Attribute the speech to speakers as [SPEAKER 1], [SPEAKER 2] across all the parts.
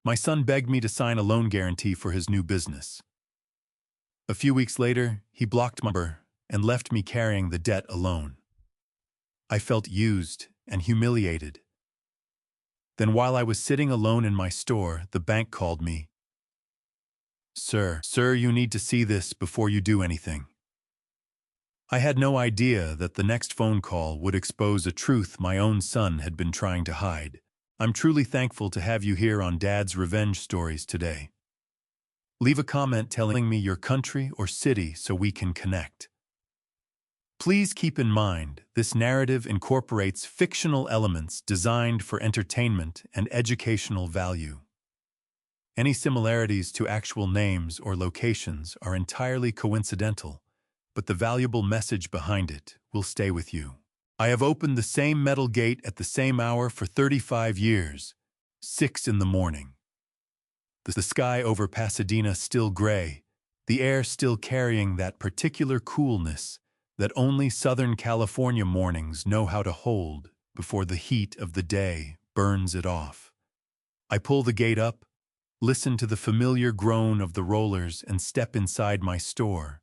[SPEAKER 1] My son begged me to sign a loan guarantee for his new business. A few weeks later, he blocked my number and left me carrying the debt alone. I felt used and humiliated. Then while I was sitting alone in my store, the bank called me. Sir, you need to see this before you do anything." I had no idea that the next phone call would expose a truth my own son had been trying to hide. I'm truly thankful to have you here on Dad's Revenge Stories today. Leave a comment telling me your country or city so we can connect. Please keep in mind, this narrative incorporates fictional elements designed for entertainment and educational value. Any similarities to actual names or locations are entirely coincidental, but the valuable message behind it will stay with you. I have opened the same metal gate at the same hour for 35 years, 6 in the morning. The sky over Pasadena still gray, the air still carrying that particular coolness that only Southern California mornings know how to hold before the heat of the day burns it off. I pull the gate up, listen to the familiar groan of the rollers, and step inside my store,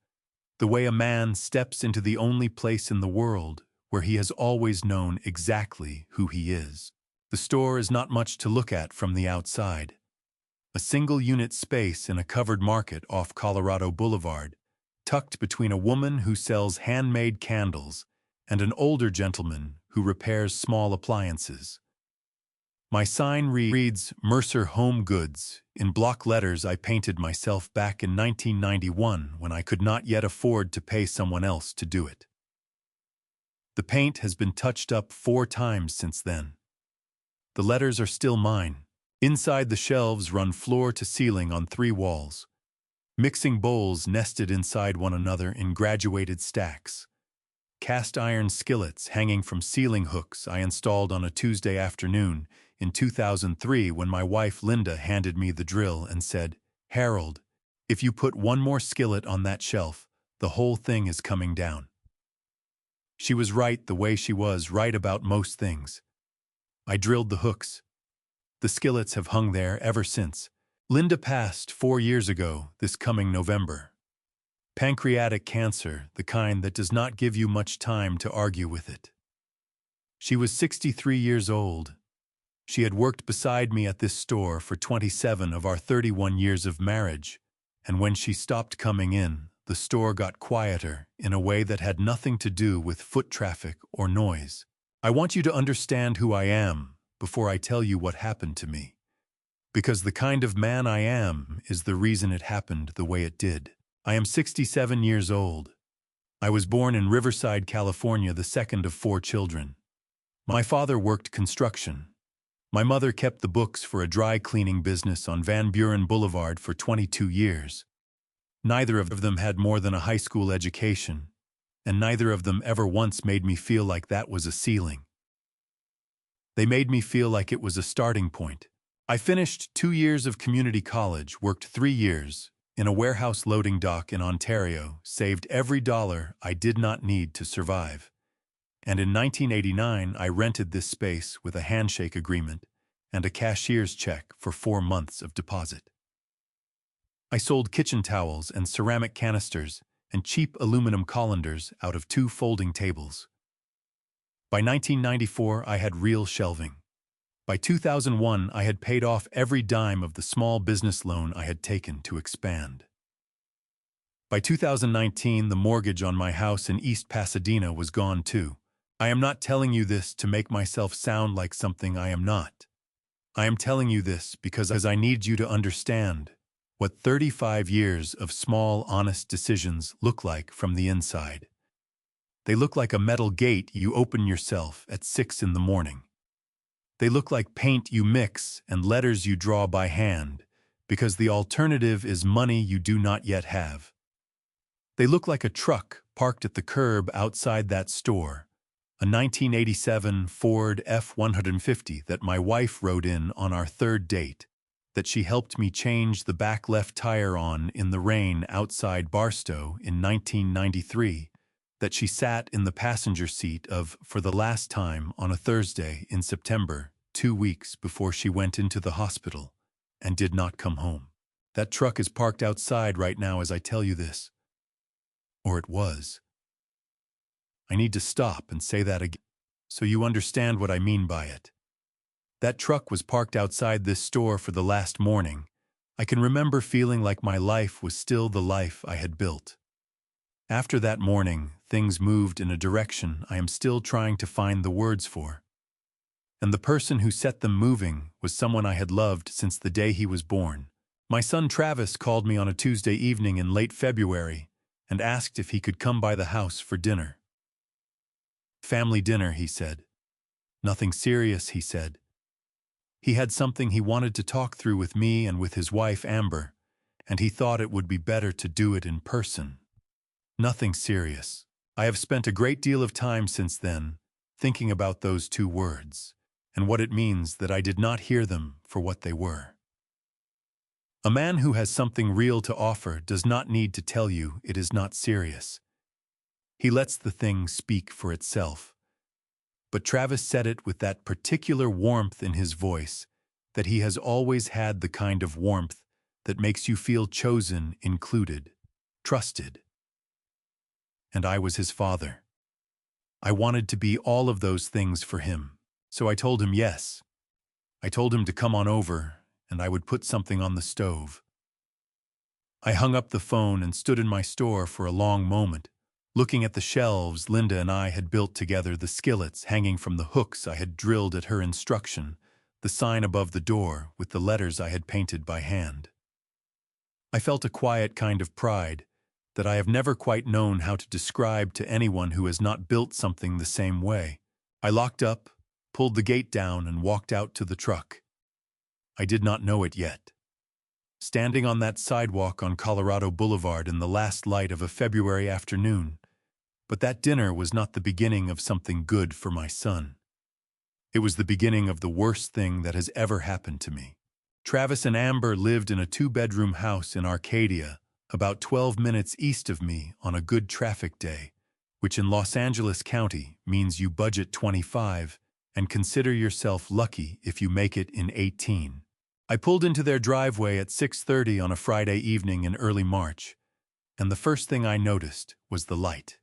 [SPEAKER 1] the way a man steps into the only place in the world where he has always known exactly who he is. The store is not much to look at from the outside. A single-unit space in a covered market off Colorado Boulevard, tucked between a woman who sells handmade candles and an older gentleman who repairs small appliances. My sign reads Mercer Home Goods in block letters I painted myself back in 1991 when I could not yet afford to pay someone else to do it. The paint has been touched up 4 times since then. The letters are still mine. Inside, the shelves run floor to ceiling on 3 walls. Mixing bowls nested inside one another in graduated stacks. Cast iron skillets hanging from ceiling hooks I installed on a Tuesday afternoon in 2003 when my wife Linda handed me the drill and said, "Harold, if you put one more skillet on that shelf, the whole thing is coming down." She was right the way she was right about most things. I drilled the hooks. The skillets have hung there ever since. Linda passed 4 years ago this coming November. Pancreatic cancer, the kind that does not give you much time to argue with it. She was 63 years old. She had worked beside me at this store for 27 of our 31 years of marriage, and when she stopped coming in, the store got quieter in a way that had nothing to do with foot traffic or noise. I want you to understand who I am before I tell you what happened to me, because the kind of man I am is the reason it happened the way it did. I am 67 years old. I was born in Riverside, California, the second of 4 children. My father worked construction. My mother kept the books for a dry cleaning business on Van Buren Boulevard for 22 years. Neither of them had more than a high school education, and neither of them ever once made me feel like that was a ceiling. They made me feel like it was a starting point. I finished 2 years of community college, worked 3 years in a warehouse loading dock in Ontario, saved every dollar I did not need to survive. And in 1989, I rented this space with a handshake agreement and a cashier's check for 4 months of deposit. I sold kitchen towels and ceramic canisters and cheap aluminum colanders out of 2 folding tables. By 1994, I had real shelving. By 2001, I had paid off every dime of the small business loan I had taken to expand. By 2019, the mortgage on my house in East Pasadena was gone too. I am not telling you this to make myself sound like something I am not. I am telling you this because I need you to understand what 35 years of small, honest decisions look like from the inside. They look like a metal gate you open yourself at 6 in the morning. They look like paint you mix and letters you draw by hand, because the alternative is money you do not yet have. They look like a truck parked at the curb outside that store, a 1987 Ford F-150 that my wife rode in on our 3rd date, that she helped me change the back left tire on in the rain outside Barstow in 1993, that she sat in the passenger seat of for the last time on a Thursday in September, 2 weeks before she went into the hospital, and did not come home. That truck is parked outside right now as I tell you this. Or it was. I need to stop and say that again, so you understand what I mean by it. That truck was parked outside this store for the last morning. I can remember feeling like my life was still the life I had built. After that morning, things moved in a direction I am still trying to find the words for. And the person who set them moving was someone I had loved since the day he was born. My son Travis called me on a Tuesday evening in late February and asked if he could come by the house for dinner. Family dinner, he said. Nothing serious, he said. He had something he wanted to talk through with me and with his wife Amber, and he thought it would be better to do it in person. Nothing serious. I have spent a great deal of time since then thinking about those two words, and what it means that I did not hear them for what they were. A man who has something real to offer does not need to tell you it is not serious. He lets the thing speak for itself. But Travis said it with that particular warmth in his voice that he has always had, the kind of warmth that makes you feel chosen, included, trusted. And I was his father. I wanted to be all of those things for him, so I told him yes. I told him to come on over, and I would put something on the stove. I hung up the phone and stood in my store for a long moment, looking at the shelves Linda and I had built together, the skillets hanging from the hooks I had drilled at her instruction, the sign above the door with the letters I had painted by hand. I felt a quiet kind of pride that I have never quite known how to describe to anyone who has not built something the same way. I locked up, pulled the gate down, and walked out to the truck. I did not know it yet. Standing on that sidewalk on Colorado Boulevard in the last light of a February afternoon, but that dinner was not the beginning of something good for my son. It was the beginning of the worst thing that has ever happened to me. Travis and Amber lived in a 2-bedroom house in Arcadia, about 12 minutes east of me on a good traffic day, which in Los Angeles County means you budget 25 and consider yourself lucky if you make it in 18. I pulled into their driveway at 6:30 on a Friday evening in early March, and the first thing I noticed was the light.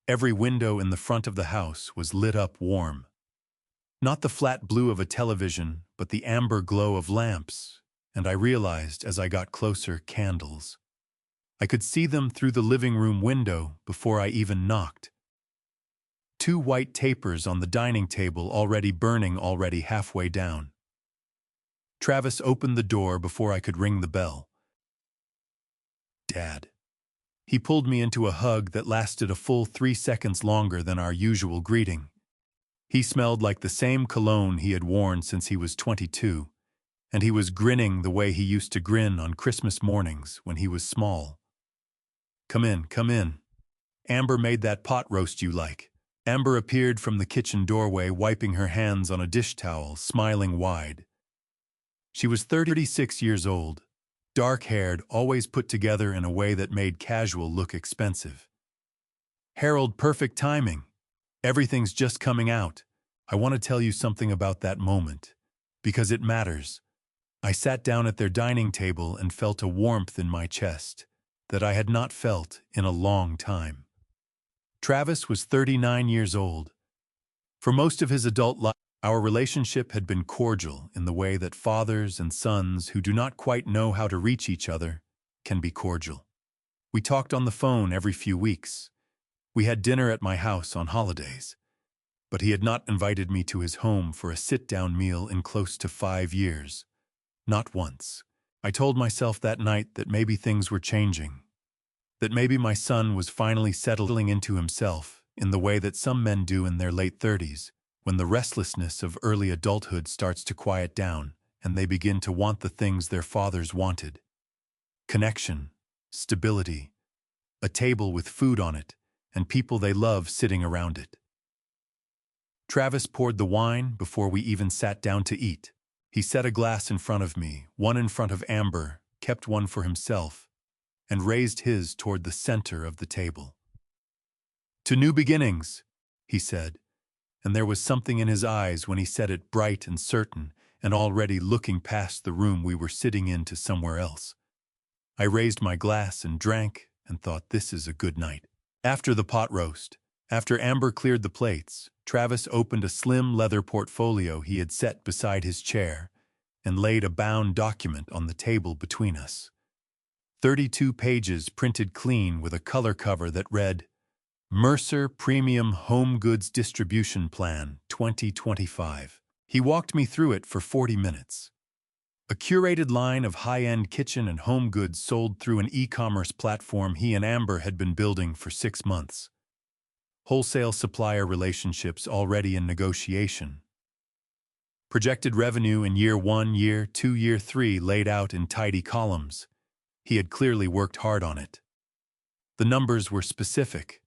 [SPEAKER 1] Every window in the front of the house was lit up warm. Not the flat blue of a television, but the amber glow of lamps, and I realized as I got closer, candles. I could see them through the living room window before I even knocked. 2 white tapers on the dining table already burning, already halfway down. Travis opened the door before I could ring the bell. Dad. He pulled me into a hug that lasted a full 3 seconds longer than our usual greeting. He smelled like the same cologne he had worn since he was 22, and he was grinning the way he used to grin on Christmas mornings when he was small. Come in, come in. Amber made that pot roast you like. Amber appeared from the kitchen doorway, wiping her hands on a dish towel, smiling wide. She was 36 years old, dark-haired, always put together in a way that made casual look expensive. Harold, perfect timing. Everything's just coming out. I want to tell you something about that moment, because it matters. I sat down at their dining table and felt a warmth in my chest that I had not felt in a long time. Travis was 39 years old. For most of his adult life, our relationship had been cordial in the way that fathers and sons who do not quite know how to reach each other can be cordial. We talked on the phone every few weeks. We had dinner at my house on holidays. But he had not invited me to his home for a sit-down meal in close to 5 years. Not once. I told myself that night that maybe things were changing. That maybe my son was finally settling into himself in the way that some men do in their late 30s, when the restlessness of early adulthood starts to quiet down and they begin to want the things their fathers wanted. Connection, stability, a table with food on it, and people they love sitting around it. Travis poured the wine before we even sat down to eat. He set a glass in front of me, one in front of Amber, kept one for himself, and raised his toward the center of the table. To new beginnings, he said, and there was something in his eyes when he said it, bright and certain, and already looking past the room we were sitting in to somewhere else. I raised my glass and drank and thought, this is a good night. After the pot roast, after Amber cleared the plates, Travis opened a slim leather portfolio he had set beside his chair and laid a bound document on the table between us. 32 pages printed clean with a color cover that read, Mercer Premium Home Goods Distribution Plan 2025. He walked me through it for 40 minutes. A curated line of high-end kitchen and home goods sold through an e-commerce platform he and Amber had been building for 6 months. Wholesale supplier relationships already in negotiation. Projected revenue in year 1, year 2, year 3 laid out in tidy columns. He had clearly worked hard on it. The numbers were specific.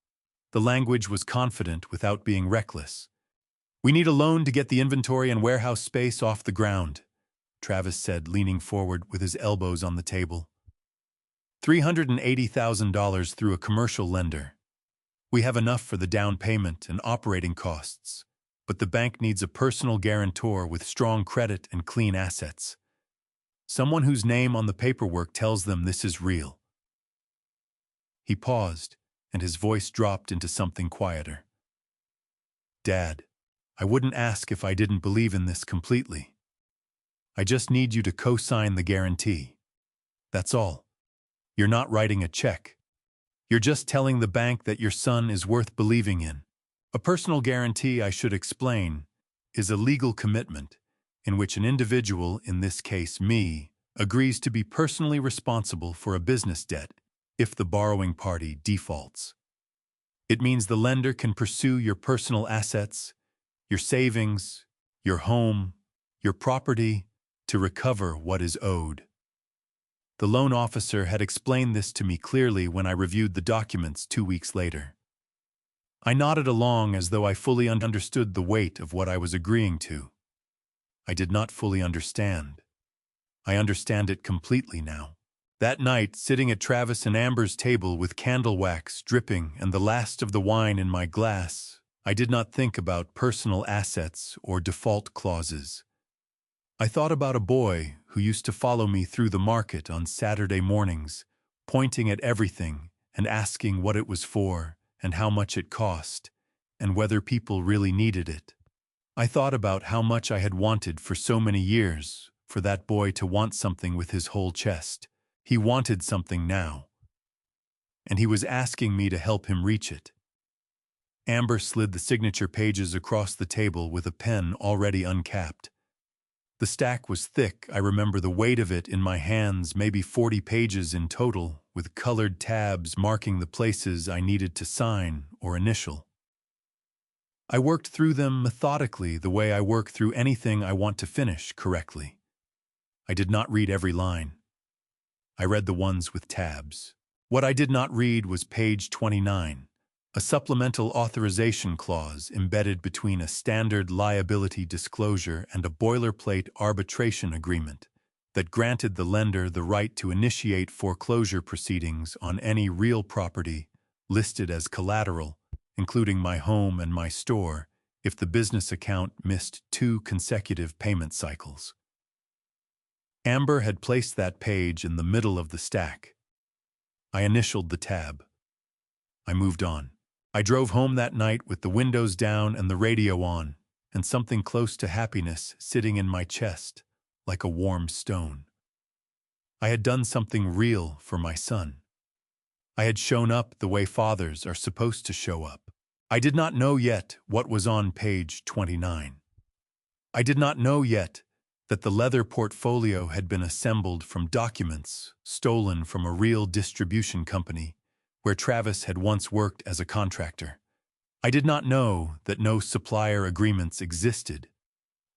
[SPEAKER 1] The language was confident without being reckless. We need a loan to get the inventory and warehouse space off the ground, Travis said, leaning forward with his elbows on the table. $380,000 through a commercial lender. We have enough for the down payment and operating costs, but the bank needs a personal guarantor with strong credit and clean assets. Someone whose name on the paperwork tells them this is real. He paused, and his voice dropped into something quieter. Dad, I wouldn't ask if I didn't believe in this completely. I just need you to co-sign the guarantee. That's all. You're not writing a check. You're just telling the bank that your son is worth believing in. A personal guarantee, I should explain, is a legal commitment in which an individual, in this case me, agrees to be personally responsible for a business debt if the borrowing party defaults. It means the lender can pursue your personal assets, your savings, your home, your property, to recover what is owed. The loan officer had explained this to me clearly when I reviewed the documents 2 weeks later. I nodded along as though I fully understood the weight of what I was agreeing to. I did not fully understand. I understand it completely now. That night, sitting at Travis and Amber's table with candle wax dripping and the last of the wine in my glass, I did not think about personal assets or default clauses. I thought about a boy who used to follow me through the market on Saturday mornings, pointing at everything and asking what it was for and how much it cost, and whether people really needed it. I thought about how much I had wanted for so many years for that boy to want something with his whole chest. He wanted something now, and he was asking me to help him reach it. Amber slid the signature pages across the table with a pen already uncapped. The stack was thick. I remember the weight of it in my hands, maybe 40 pages in total, with colored tabs marking the places I needed to sign or initial. I worked through them methodically, the way I work through anything I want to finish correctly. I did not read every line. I read the ones with tabs. What I did not read was page 29, a supplemental authorization clause embedded between a standard liability disclosure and a boilerplate arbitration agreement that granted the lender the right to initiate foreclosure proceedings on any real property listed as collateral, including my home and my store, if the business account missed 2 consecutive payment cycles. Amber had placed that page in the middle of the stack. I initialed the tab. I moved on. I drove home that night with the windows down and the radio on, and something close to happiness sitting in my chest, like a warm stone. I had done something real for my son. I had shown up the way fathers are supposed to show up. I did not know yet what was on page 29. I did not know yet that the leather portfolio had been assembled from documents stolen from a real distribution company where Travis had once worked as a contractor. I did not know that no supplier agreements existed.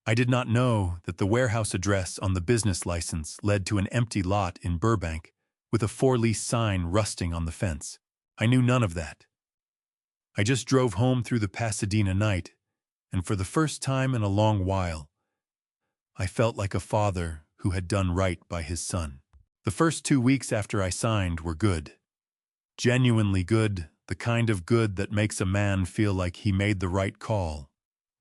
[SPEAKER 1] I did not know that the warehouse address on the business license led to an empty lot in Burbank with a for-lease sign rusting on the fence. I knew none of that. I just drove home through the Pasadena night, and for the first time in a long while, I felt like a father who had done right by his son. The first 2 weeks after I signed were good. Genuinely good, the kind of good that makes a man feel like he made the right call,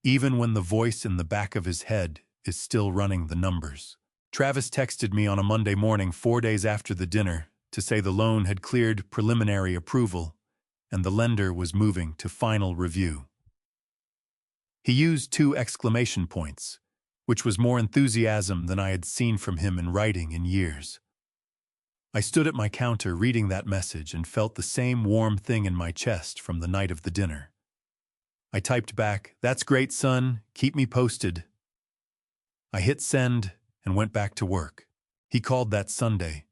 [SPEAKER 1] even when the voice in the back of his head is still running the numbers. Travis texted me on a Monday morning 4 days after the dinner to say the loan had cleared preliminary approval and the lender was moving to final review. He used 2 exclamation points, which was more enthusiasm than I had seen from him in writing in years. I stood at my counter reading that message and felt the same warm thing in my chest from the night of the dinner. I typed back, "That's great, son. Keep me posted." I hit send and went back to work. He called that Sunday,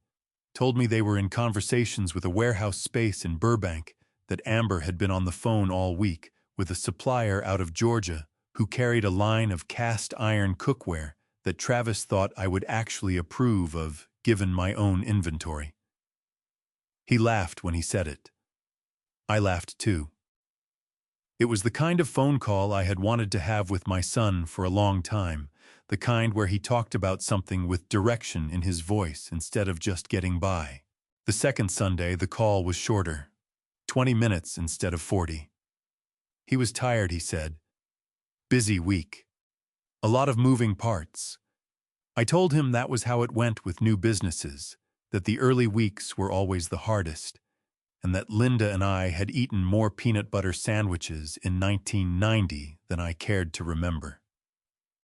[SPEAKER 1] told me they were in conversations with a warehouse space in Burbank, that Amber had been on the phone all week with a supplier out of Georgia who carried a line of cast iron cookware that Travis thought I would actually approve of, given my own inventory. He laughed when he said it. I laughed too. It was the kind of phone call I had wanted to have with my son for a long time, the kind where he talked about something with direction in his voice instead of just getting by. The second Sunday, the call was shorter, 20 minutes instead of 40. He was tired, he said. Busy week. A lot of moving parts. I told him that was how it went with new businesses, that the early weeks were always the hardest, and that Linda and I had eaten more peanut butter sandwiches in 1990 than I cared to remember.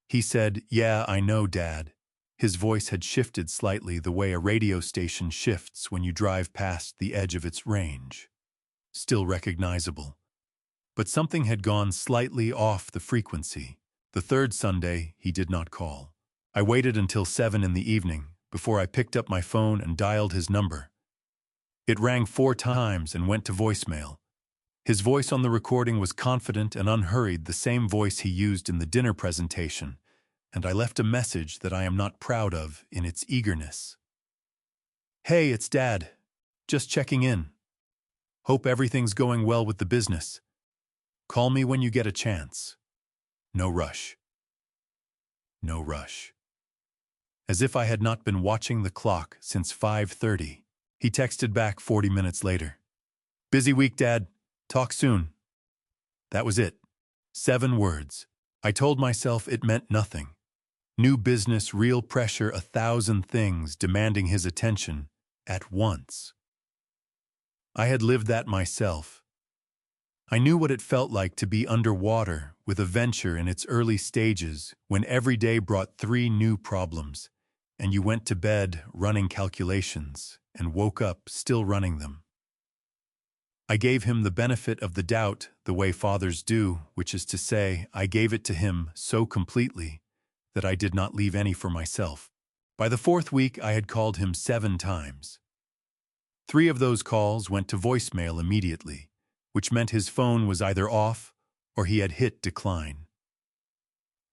[SPEAKER 1] He said, "Yeah, I know, Dad." His voice had shifted slightly the way a radio station shifts when you drive past the edge of its range. Still recognizable. But something had gone slightly off the frequency. The third Sunday, he did not call. I waited until 7 in the evening before I picked up my phone and dialed his number. It rang 4 times and went to voicemail. His voice on the recording was confident and unhurried, the same voice he used in the dinner presentation, and I left a message that I am not proud of in its eagerness. "Hey, it's Dad. Just checking in. Hope everything's going well with the business. Call me when you get a chance. No rush." No rush. As if I had not been watching the clock since 5:30, he texted back 40 minutes later. "Busy week, Dad. Talk soon." That was it. 7 words. I told myself it meant nothing. New business, real pressure, 1,000 things demanding his attention at once. I had lived that myself. I knew what it felt like to be underwater with a venture in its early stages when every day brought 3 new problems, and you went to bed running calculations and woke up still running them. I gave him the benefit of the doubt the way fathers do, which is to say, I gave it to him so completely that I did not leave any for myself. By the 4th week, I had called him 7 times. 3 of those calls went to voicemail immediately, which meant his phone was either off or he had hit decline.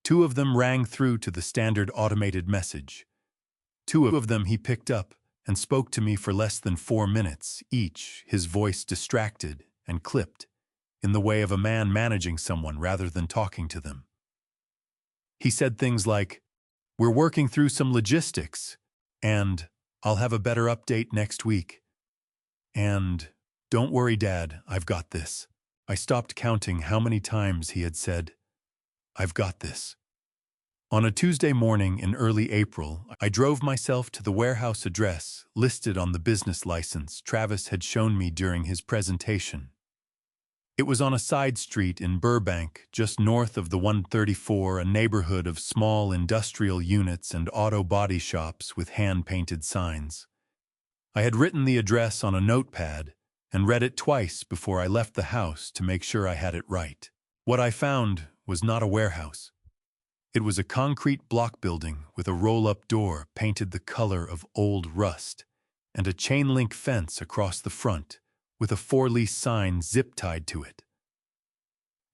[SPEAKER 1] 2 of them rang through to the standard automated message. 2 of them he picked up and spoke to me for less than 4 minutes each, his voice distracted and clipped, in the way of a man managing someone rather than talking to them. He said things like, "We're working through some logistics," and "I'll have a better update next week," and "Don't worry, Dad, I've got this." I stopped counting how many times he had said, "I've got this." On a Tuesday morning in early April, I drove myself to the warehouse address listed on the business license Travis had shown me during his presentation. It was on a side street in Burbank, just north of the 134, a neighborhood of small industrial units and auto body shops with hand-painted signs. I had written the address on a notepad and read it twice before I left the house to make sure I had it right. What I found was not a warehouse. It was a concrete block building with a roll-up door painted the color of old rust and a chain-link fence across the front with a for-lease sign zip-tied to it.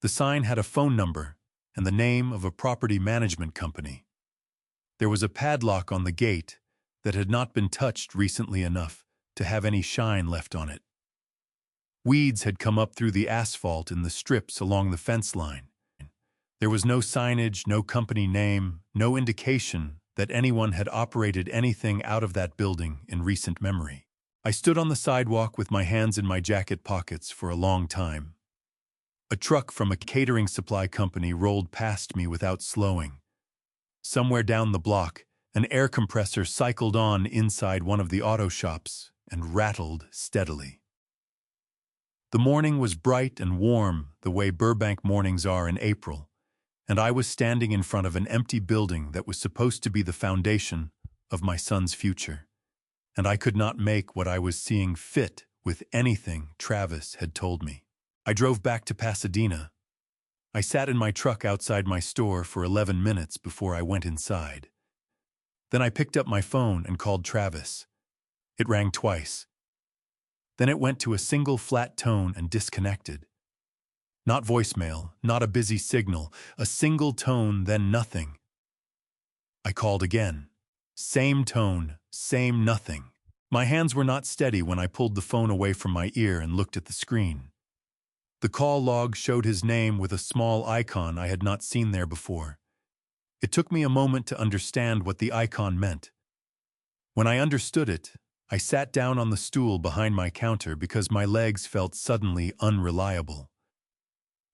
[SPEAKER 1] The sign had a phone number and the name of a property management company. There was a padlock on the gate that had not been touched recently enough to have any shine left on it. Weeds had come up through the asphalt in the strips along the fence line. There was no signage, no company name, no indication that anyone had operated anything out of that building in recent memory. I stood on the sidewalk with my hands in my jacket pockets for a long time. A truck from a catering supply company rolled past me without slowing. Somewhere down the block, an air compressor cycled on inside one of the auto shops and rattled steadily. The morning was bright and warm, the way Burbank mornings are in April, and I was standing in front of an empty building that was supposed to be the foundation of my son's future, and I could not make what I was seeing fit with anything Travis had told me. I drove back to Pasadena. I sat in my truck outside my store for 11 minutes before I went inside. Then I picked up my phone and called Travis. It rang twice. Then it went to a single flat tone and disconnected. Not voicemail, not a busy signal, a single tone, then nothing. I called again. Same tone, same nothing. My hands were not steady when I pulled the phone away from my ear and looked at the screen. The call log showed his name with a small icon I had not seen there before. It took me a moment to understand what the icon meant. When I understood it, I sat down on the stool behind my counter because my legs felt suddenly unreliable.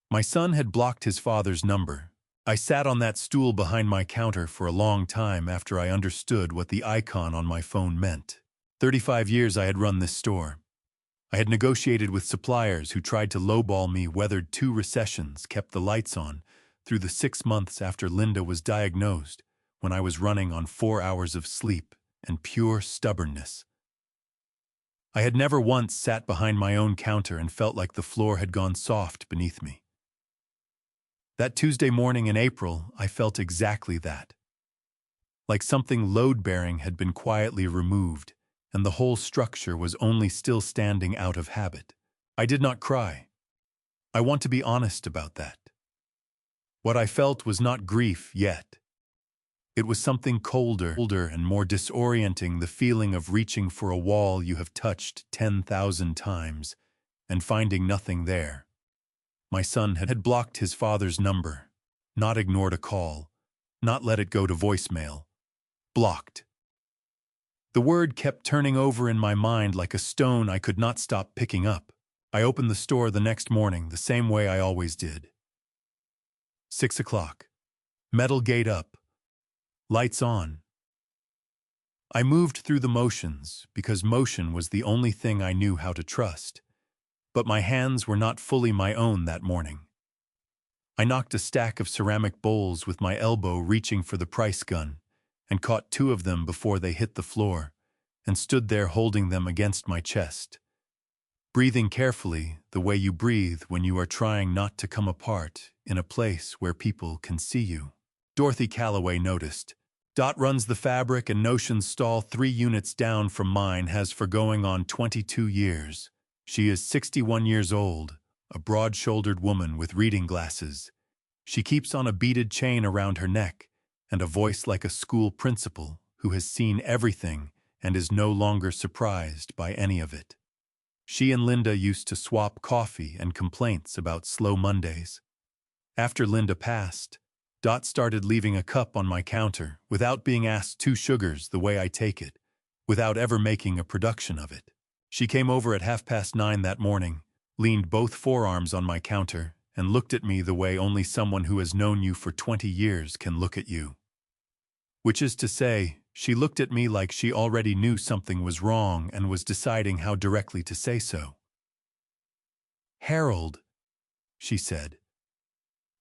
[SPEAKER 1] My son had blocked his father's number. I sat on that stool behind my counter for a long time after I understood what the icon on my phone meant. 35 years I had run this store. I had negotiated with suppliers who tried to lowball me, weathered 2 recessions, kept the lights on, through the 6 months after Linda was diagnosed, when I was running on 4 hours of sleep and pure stubbornness. I had never once sat behind my own counter and felt like the floor had gone soft beneath me. That Tuesday morning in April, I felt exactly that. Like something load-bearing had been quietly removed, and the whole structure was only still standing out of habit. I did not cry. I want to be honest about that. What I felt was not grief yet. It was something colder and more disorienting, the feeling of reaching for a wall you have touched 10,000 times and finding nothing there. My son had blocked his father's number, not ignored a call, not let it go to voicemail. Blocked. The word kept turning over in my mind like a stone I could not stop picking up. I opened the store the next morning the same way I always did. 6 o'clock. Metal gate up. Lights on. I moved through the motions because motion was the only thing I knew how to trust. But my hands were not fully my own that morning. I knocked a stack of ceramic bowls with my elbow, reaching for the price gun, and caught 2 of them before they hit the floor, and stood there holding them against my chest. Breathing carefully, the way you breathe when you are trying not to come apart in a place where people can see you. Dorothy Calloway noticed. Dot runs the fabric and notions stall 3 units down from mine, has for going on 22 years. She is 61 years old, a broad-shouldered woman with reading glasses. She keeps on a beaded chain around her neck and a voice like a school principal who has seen everything and is no longer surprised by any of it. She and Linda used to swap coffee and complaints about slow Mondays. After Linda passed, Dot started leaving a cup on my counter without being asked 2 sugars the way I take it, without ever making a production of it. She came over at 9:30 that morning, leaned both forearms on my counter, and looked at me the way only someone who has known you for 20 years can look at you. Which is to say, she looked at me like she already knew something was wrong and was deciding how directly to say so. "Harold," she said,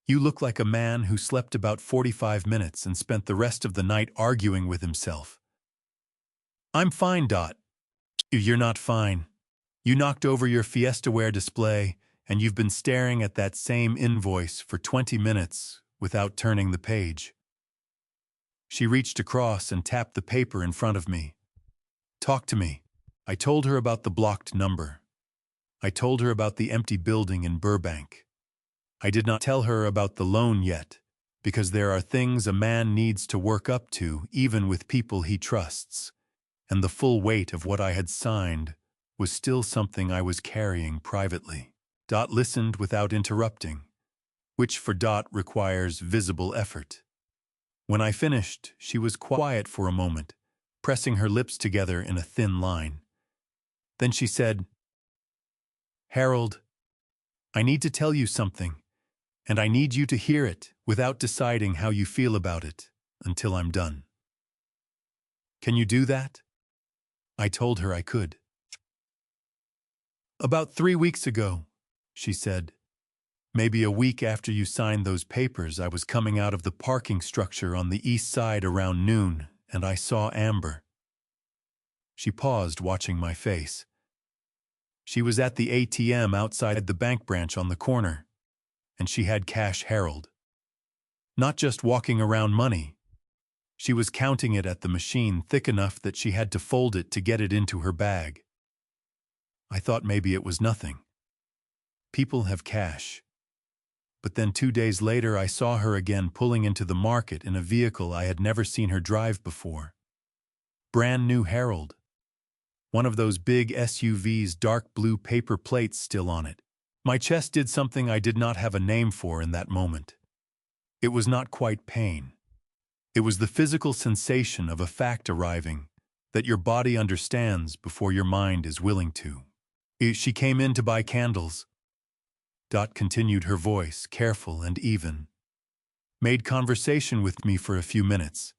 [SPEAKER 1] "you look like a man who slept about 45 minutes and spent the rest of the night arguing with himself." "I'm fine, Dot." "You're not fine. You knocked over your Fiestaware display, and you've been staring at that same invoice for 20 minutes without turning the page." She reached across and tapped the paper in front of me. "Talk to me." I told her about the blocked number. I told her about the empty building in Burbank. I did not tell her about the loan yet, because there are things a man needs to work up to even with people he trusts, and the full weight of what I had signed was still something I was carrying privately. Dot listened without interrupting, which for Dot requires visible effort. When I finished, she was quiet for a moment, pressing her lips together in a thin line. Then she said, "Harold, I need to tell you something, and I need you to hear it without deciding how you feel about it. until I'm done. Can you do that? I told her I could. About 3 weeks ago, she said. Maybe a week after you signed those papers, I was coming out of the parking structure on the east side around noon, and I saw Amber. She paused, watching my face. She was at the ATM outside the bank branch on the corner, and she had cash Harold. Not just walking around money. She was counting it at the machine, thick enough that she had to fold it to get it into her bag. I thought maybe it was nothing. People have cash. But then 2 days later I saw her again pulling into the market in a vehicle I had never seen her drive before. Brand new Harold. One of those big SUVs, dark blue paper plates still on it. My chest did something I did not have a name for in that moment. It was not quite pain. It was the physical sensation of a fact arriving that your body understands before your mind is willing to. She came in to buy candles. Dot continued, her voice careful and even. Made conversation with me for a few minutes,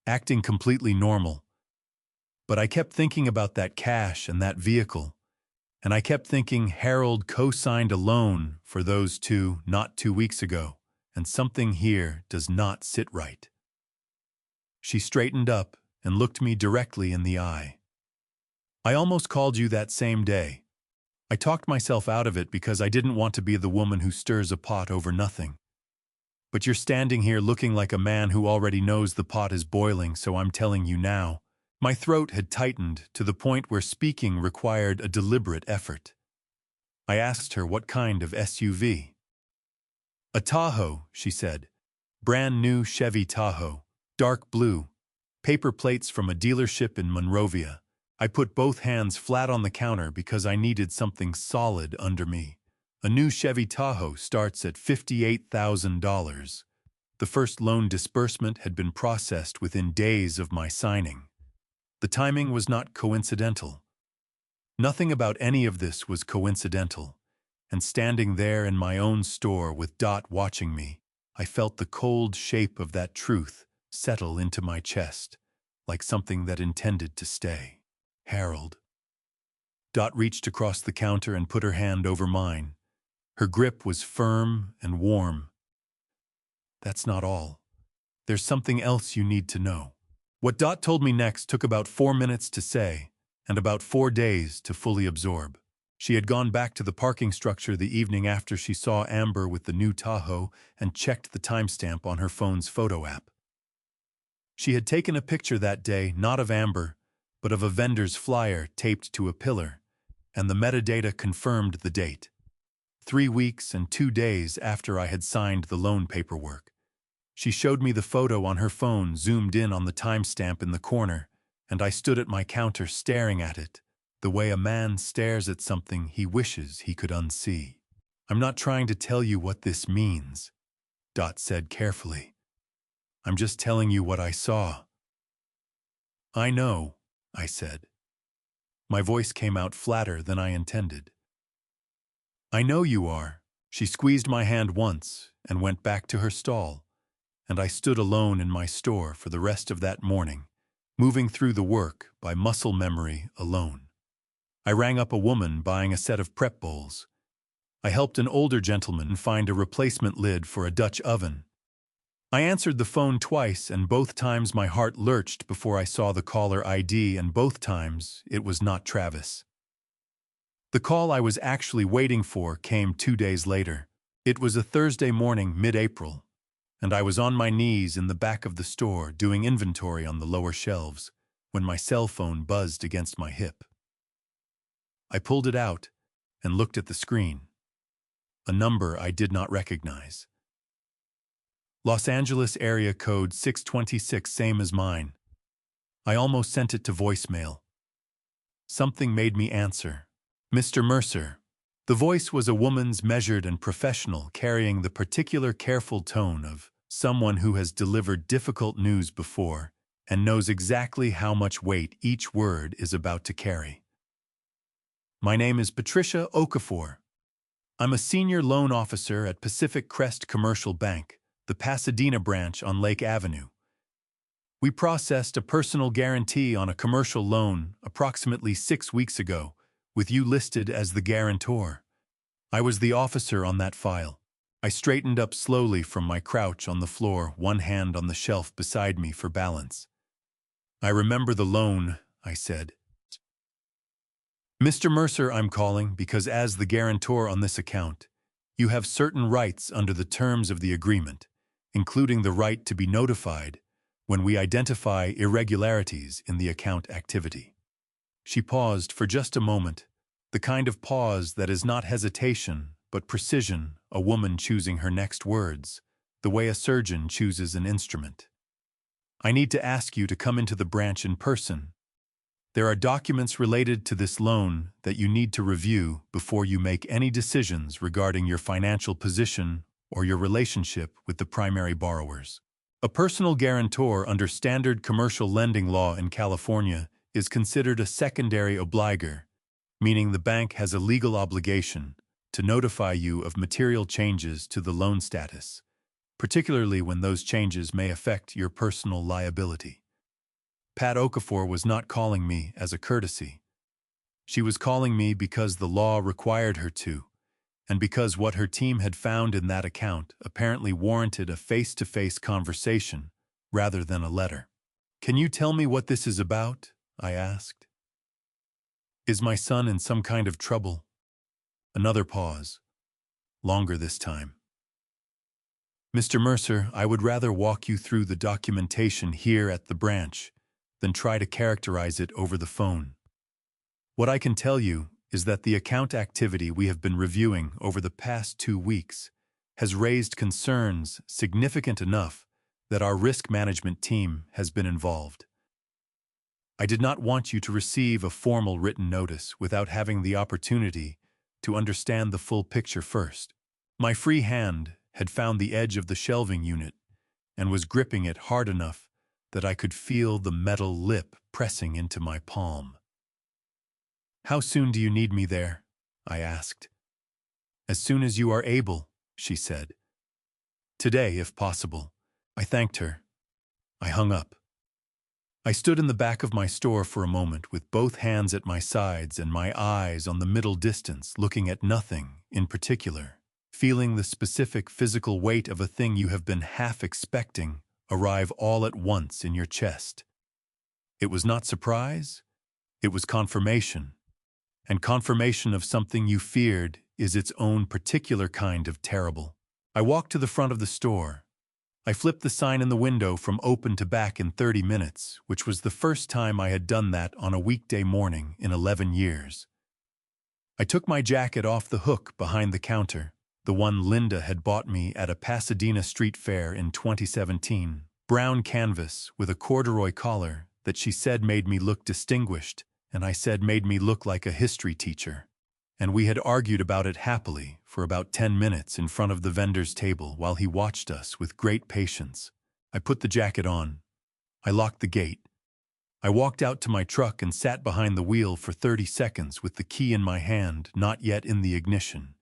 [SPEAKER 1] acting completely normal. But I kept thinking about that cash and that vehicle, and I kept thinking Harold co-signed a loan for those two not 2 weeks ago, and something here does not sit right. She straightened up and looked me directly in the eye. I almost called you that same day. I talked myself out of it because I didn't want to be the woman who stirs a pot over nothing. But you're standing here looking like a man who already knows the pot is boiling, so I'm telling you now. My throat had tightened to the point where speaking required a deliberate effort. I asked her what kind of SUV. A Tahoe, she said. Brand new Chevy Tahoe, dark blue, paper plates from a dealership in Monrovia. I put both hands flat on the counter because I needed something solid under me. A new Chevy Tahoe starts at $58,000. The first loan disbursement had been processed within days of my signing. The timing was not coincidental. Nothing about any of this was coincidental. And standing there in my own store with Dot watching me, I felt the cold shape of that truth settle into my chest, like something that intended to stay. Harold. Dot reached across the counter and put her hand over mine. Her grip was firm and warm. That's not all. There's something else you need to know. What Dot told me next took about 4 minutes to say, and about 4 days to fully absorb. She had gone back to the parking structure the evening after she saw Amber with the new Tahoe and checked the timestamp on her phone's photo app. She had taken a picture that day, not of Amber, but of a vendor's flyer taped to a pillar, and the metadata confirmed the date. 3 weeks and 2 days after I had signed the loan paperwork. She showed me the photo on her phone, zoomed in on the timestamp in the corner, and I stood at my counter staring at it, the way a man stares at something he wishes he could unsee. I'm not trying to tell you what this means, Dot said carefully. I'm just telling you what I saw. I know, I said. My voice came out flatter than I intended. I know you are. She squeezed my hand once and went back to her stall, and I stood alone in my store for the rest of that morning, moving through the work by muscle memory alone. I rang up a woman buying a set of prep bowls. I helped an older gentleman find a replacement lid for a Dutch oven. I answered the phone twice, and both times my heart lurched before I saw the caller ID, and both times it was not Travis. The call I was actually waiting for came 2 days later. It was a Thursday morning, mid-April, and I was on my knees in the back of the store doing inventory on the lower shelves when my cell phone buzzed against my hip. I pulled it out and looked at the screen. A number I did not recognize. Los Angeles area code 626, same as mine. I almost sent it to voicemail. Something made me answer. Mr. Mercer. The voice was a woman's, measured and professional, carrying the particular careful tone of someone who has delivered difficult news before and knows exactly how much weight each word is about to carry. My name is Patricia Okafor. I'm a senior loan officer at Pacific Crest Commercial Bank, the Pasadena branch on Lake Avenue. We processed a personal guarantee on a commercial loan approximately 6 weeks ago, with you listed as the guarantor. I was the officer on that file. I straightened up slowly from my crouch on the floor, one hand on the shelf beside me for balance. I remember the loan, I said. Mr. Mercer, I'm calling because as the guarantor on this account, you have certain rights under the terms of the agreement, including the right to be notified when we identify irregularities in the account activity. She paused for just a moment, the kind of pause that is not hesitation, but precision, a woman choosing her next words, the way a surgeon chooses an instrument. I need to ask you to come into the branch in person. There are documents related to this loan that you need to review before you make any decisions regarding your financial position or your relationship with the primary borrowers. A personal guarantor under standard commercial lending law in California is considered a secondary obligor, meaning the bank has a legal obligation to notify you of material changes to the loan status, particularly when those changes may affect your personal liability. Pat Okafor was not calling me as a courtesy. She was calling me because the law required her to, and because what her team had found in that account apparently warranted a face-to-face conversation rather than a letter. Can you tell me what this is about? I asked. Is my son in some kind of trouble? Another pause, longer this time. Mr. Mercer, I would rather walk you through the documentation here at the branch than try to characterize it over the phone. What I can tell you is that the account activity we have been reviewing over the past 2 weeks has raised concerns significant enough that our risk management team has been involved. I did not want you to receive a formal written notice without having the opportunity to understand the full picture first. My free hand had found the edge of the shelving unit and was gripping it hard enough that I could feel the metal lip pressing into my palm. How soon do you need me there? I asked. As soon as you are able, she said. Today, if possible. I thanked her. I hung up. I stood in the back of my store for a moment with both hands at my sides and my eyes on the middle distance, looking at nothing in particular, feeling the specific physical weight of a thing you have been half expecting arrive all at once in your chest. It was not surprise, it was confirmation. And confirmation of something you feared is its own particular kind of terrible. I walked to the front of the store. I flipped the sign in the window from open to back in 30 minutes, which was the first time I had done that on a weekday morning in 11 years. I took my jacket off the hook behind the counter, the one Linda had bought me at a Pasadena street fair in 2017, brown canvas with a corduroy collar that she said made me look distinguished, and I said made me look like a history teacher. And we had argued about it happily for about 10 minutes in front of the vendor's table while he watched us with great patience. I put the jacket on. I locked the gate. I walked out to my truck and sat behind the wheel for 30 seconds with the key in my hand, not yet in the ignition.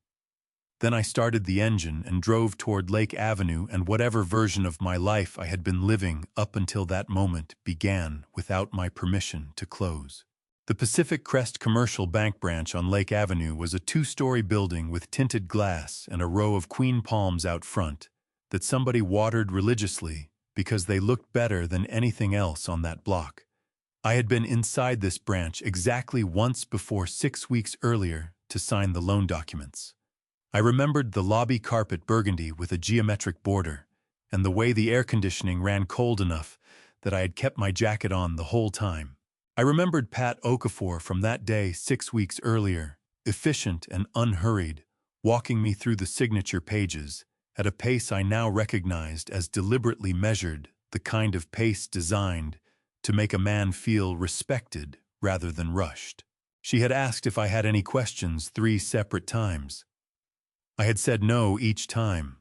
[SPEAKER 1] Then I started the engine and drove toward Lake Avenue, and whatever version of my life I had been living up until that moment began without my permission to close. The Pacific Crest Commercial Bank branch on Lake Avenue was a 2-story building with tinted glass and a row of queen palms out front that somebody watered religiously because they looked better than anything else on that block. I had been inside this branch exactly once before 6 weeks earlier to sign the loan documents. I remembered the lobby carpet burgundy with a geometric border, and the way the air conditioning ran cold enough that I had kept my jacket on the whole time. I remembered Pat Okafor from that day 6 weeks earlier, efficient and unhurried, walking me through the signature pages at a pace I now recognized as deliberately measured, the kind of pace designed to make a man feel respected rather than rushed. She had asked if I had any questions 3 separate times. I had said no each time.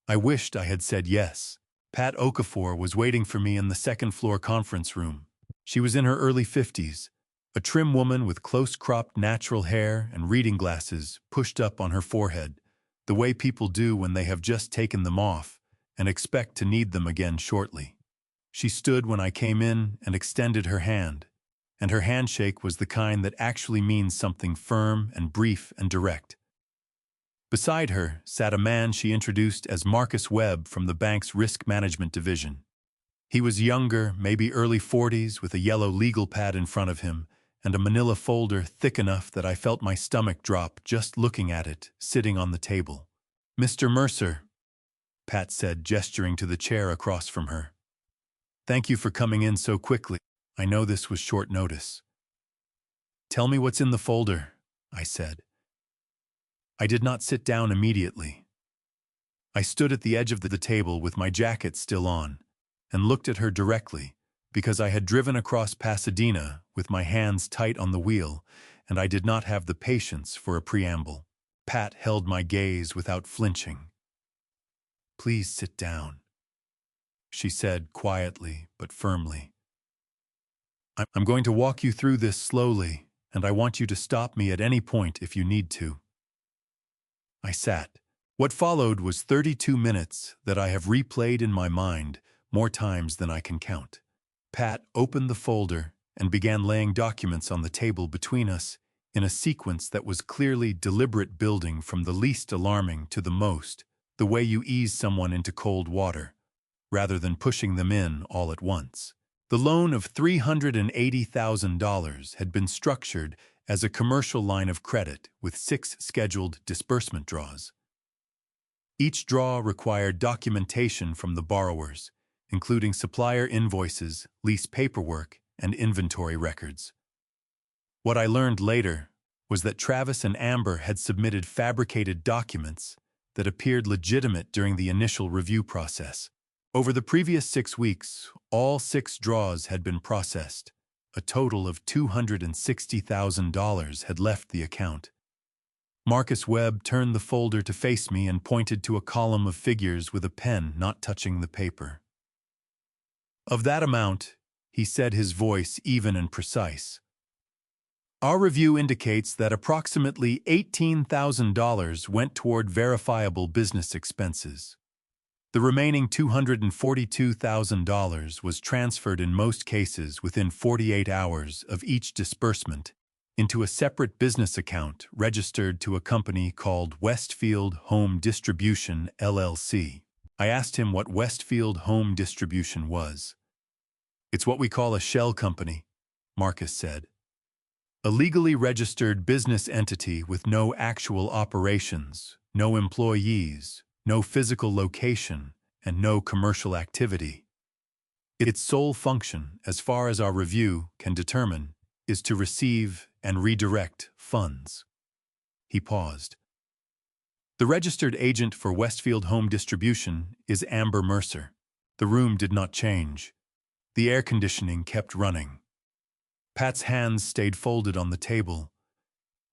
[SPEAKER 1] I wished I had said yes. Pat Okafor was waiting for me in the second-floor conference room. She was in her early 50s, a trim woman with close-cropped natural hair and reading glasses pushed up on her forehead, the way people do when they have just taken them off and expect to need them again shortly. She stood when I came in and extended her hand, and her handshake was the kind that actually means something firm and brief and direct. Beside her sat a man she introduced as Marcus Webb from the bank's risk management division. He was younger, maybe early 40s, with a yellow legal pad in front of him and a manila folder thick enough that I felt my stomach drop just looking at it, sitting on the table. "Mr. Mercer," Pat said, gesturing to the chair across from her. "Thank you for coming in so quickly. I know this was short notice." "Tell me what's in the folder," I said. I did not sit down immediately. I stood at the edge of the table with my jacket still on and looked at her directly, because I had driven across Pasadena with my hands tight on the wheel, and I did not have the patience for a preamble. Pat held my gaze without flinching. "Please sit down," she said quietly but firmly. "I'm going to walk you through this slowly, and I want you to stop me at any point if you need to." I sat. What followed was 32 minutes that I have replayed in my mind more times than I can count. Pat opened the folder and began laying documents on the table between us in a sequence that was clearly deliberate, building from the least alarming to the most, the way you ease someone into cold water, rather than pushing them in all at once. The loan of $380,000 had been structured as a commercial line of credit with 6 scheduled disbursement draws. Each draw required documentation from the borrowers, including supplier invoices, lease paperwork, and inventory records. What I learned later was that Travis and Amber had submitted fabricated documents that appeared legitimate during the initial review process. Over the previous 6 weeks, all 6 draws had been processed. A total of $260,000 had left the account. Marcus Webb turned the folder to face me and pointed to a column of figures with a pen not touching the paper. "Of that amount," he said, his voice even and precise, "our review indicates that approximately $18,000 went toward verifiable business expenses. The remaining $242,000 was transferred in most cases within 48 hours of each disbursement into a separate business account registered to a company called Westfield Home Distribution, LLC. I asked him what Westfield Home Distribution was. "It's what we call a shell company," Marcus said. "A legally registered business entity with no actual operations, no employees, no physical location, and no commercial activity. Its sole function, as far as our review can determine, is to receive and redirect funds." He paused. "The registered agent for Westfield Home Distribution is Amber Mercer." The room did not change. The air conditioning kept running. Pat's hands stayed folded on the table,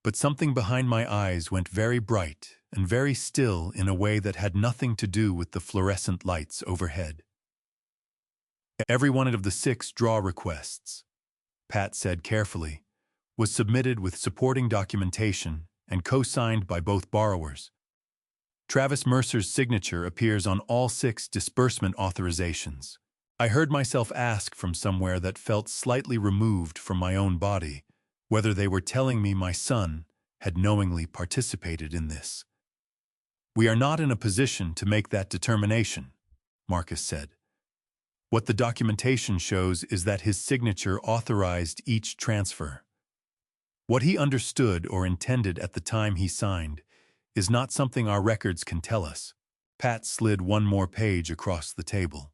[SPEAKER 1] but something behind my eyes went very bright and very still in a way that had nothing to do with the fluorescent lights overhead. "Every one of the 6 draw requests," Pat said carefully, "was submitted with supporting documentation and co-signed by both borrowers. Travis Mercer's signature appears on all 6 disbursement authorizations." I heard myself ask from somewhere that felt slightly removed from my own body whether they were telling me my son had knowingly participated in this. "We are not in a position to make that determination," Marcus said. "What the documentation shows is that his signature authorized each transfer. What he understood or intended at the time he signed is not something our records can tell us." Pat slid one more page across the table.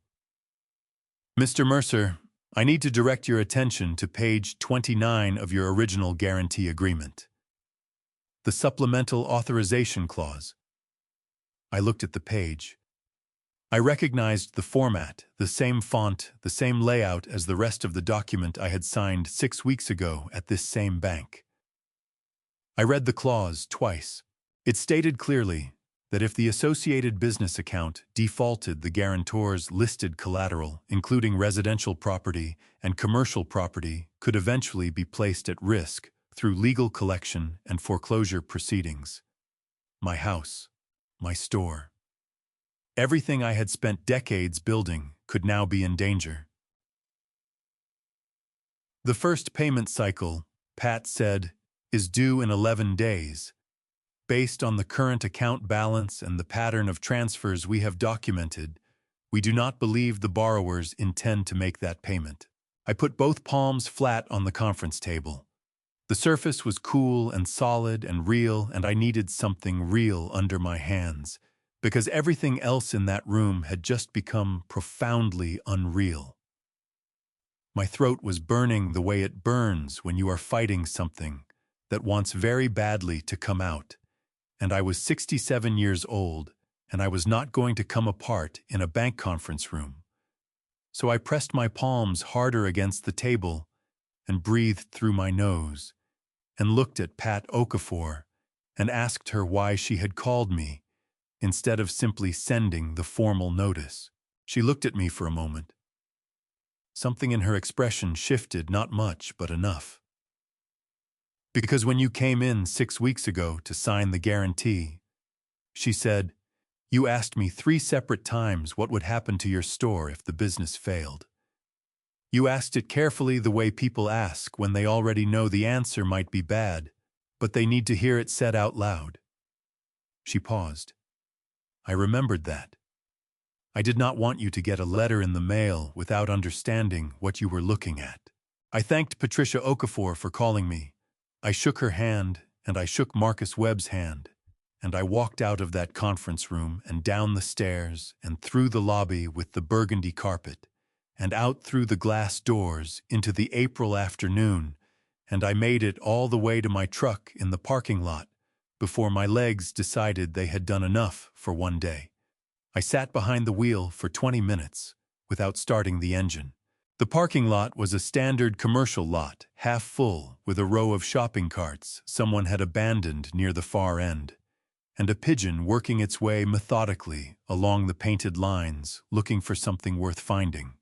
[SPEAKER 1] "Mr. Mercer, I need to direct your attention to page 29 of your original guarantee agreement. The supplemental authorization clause." I looked at the page. I recognized the format, the same font, the same layout as the rest of the document I had signed 6 weeks ago at this same bank. I read the clause twice. It stated clearly that if the associated business account defaulted, the guarantor's listed collateral, including residential property and commercial property, could eventually be placed at risk through legal collection and foreclosure proceedings. My house, my store, everything I had spent decades building could now be in danger. The first payment cycle, Pat said, is due in 11 days. Based on the current account balance and the pattern of transfers we have documented, we do not believe the borrowers intend to make that payment. I put both palms flat on the conference table. The surface was cool and solid and real, and I needed something real under my hands, because everything else in that room had just become profoundly unreal. My throat was burning the way it burns when you are fighting something that wants very badly to come out, and I was 67 years old, and I was not going to come apart in a bank conference room. So I pressed my palms harder against the table and breathed through my nose and looked at Pat Okafor and asked her why she had called me instead of simply sending the formal notice. She looked at me for a moment. Something in her expression shifted, not much, but enough. Because when you came in 6 weeks ago to sign the guarantee, she said, you asked me 3 separate times what would happen to your store if the business failed. You asked it carefully the way people ask when they already know the answer might be bad, but they need to hear it said out loud. She paused. I remembered that. I did not want you to get a letter in the mail without understanding what you were looking at. I thanked Patricia Okafor for calling me. I shook her hand, and I shook Marcus Webb's hand, and I walked out of that conference room and down the stairs and through the lobby with the burgundy carpet, and out through the glass doors into the April afternoon, and I made it all the way to my truck in the parking lot before my legs decided they had done enough for one day. I sat behind the wheel for 20 minutes without starting the engine. The parking lot was a standard commercial lot, half full, with a row of shopping carts someone had abandoned near the far end, and a pigeon working its way methodically along the painted lines looking for something worth finding.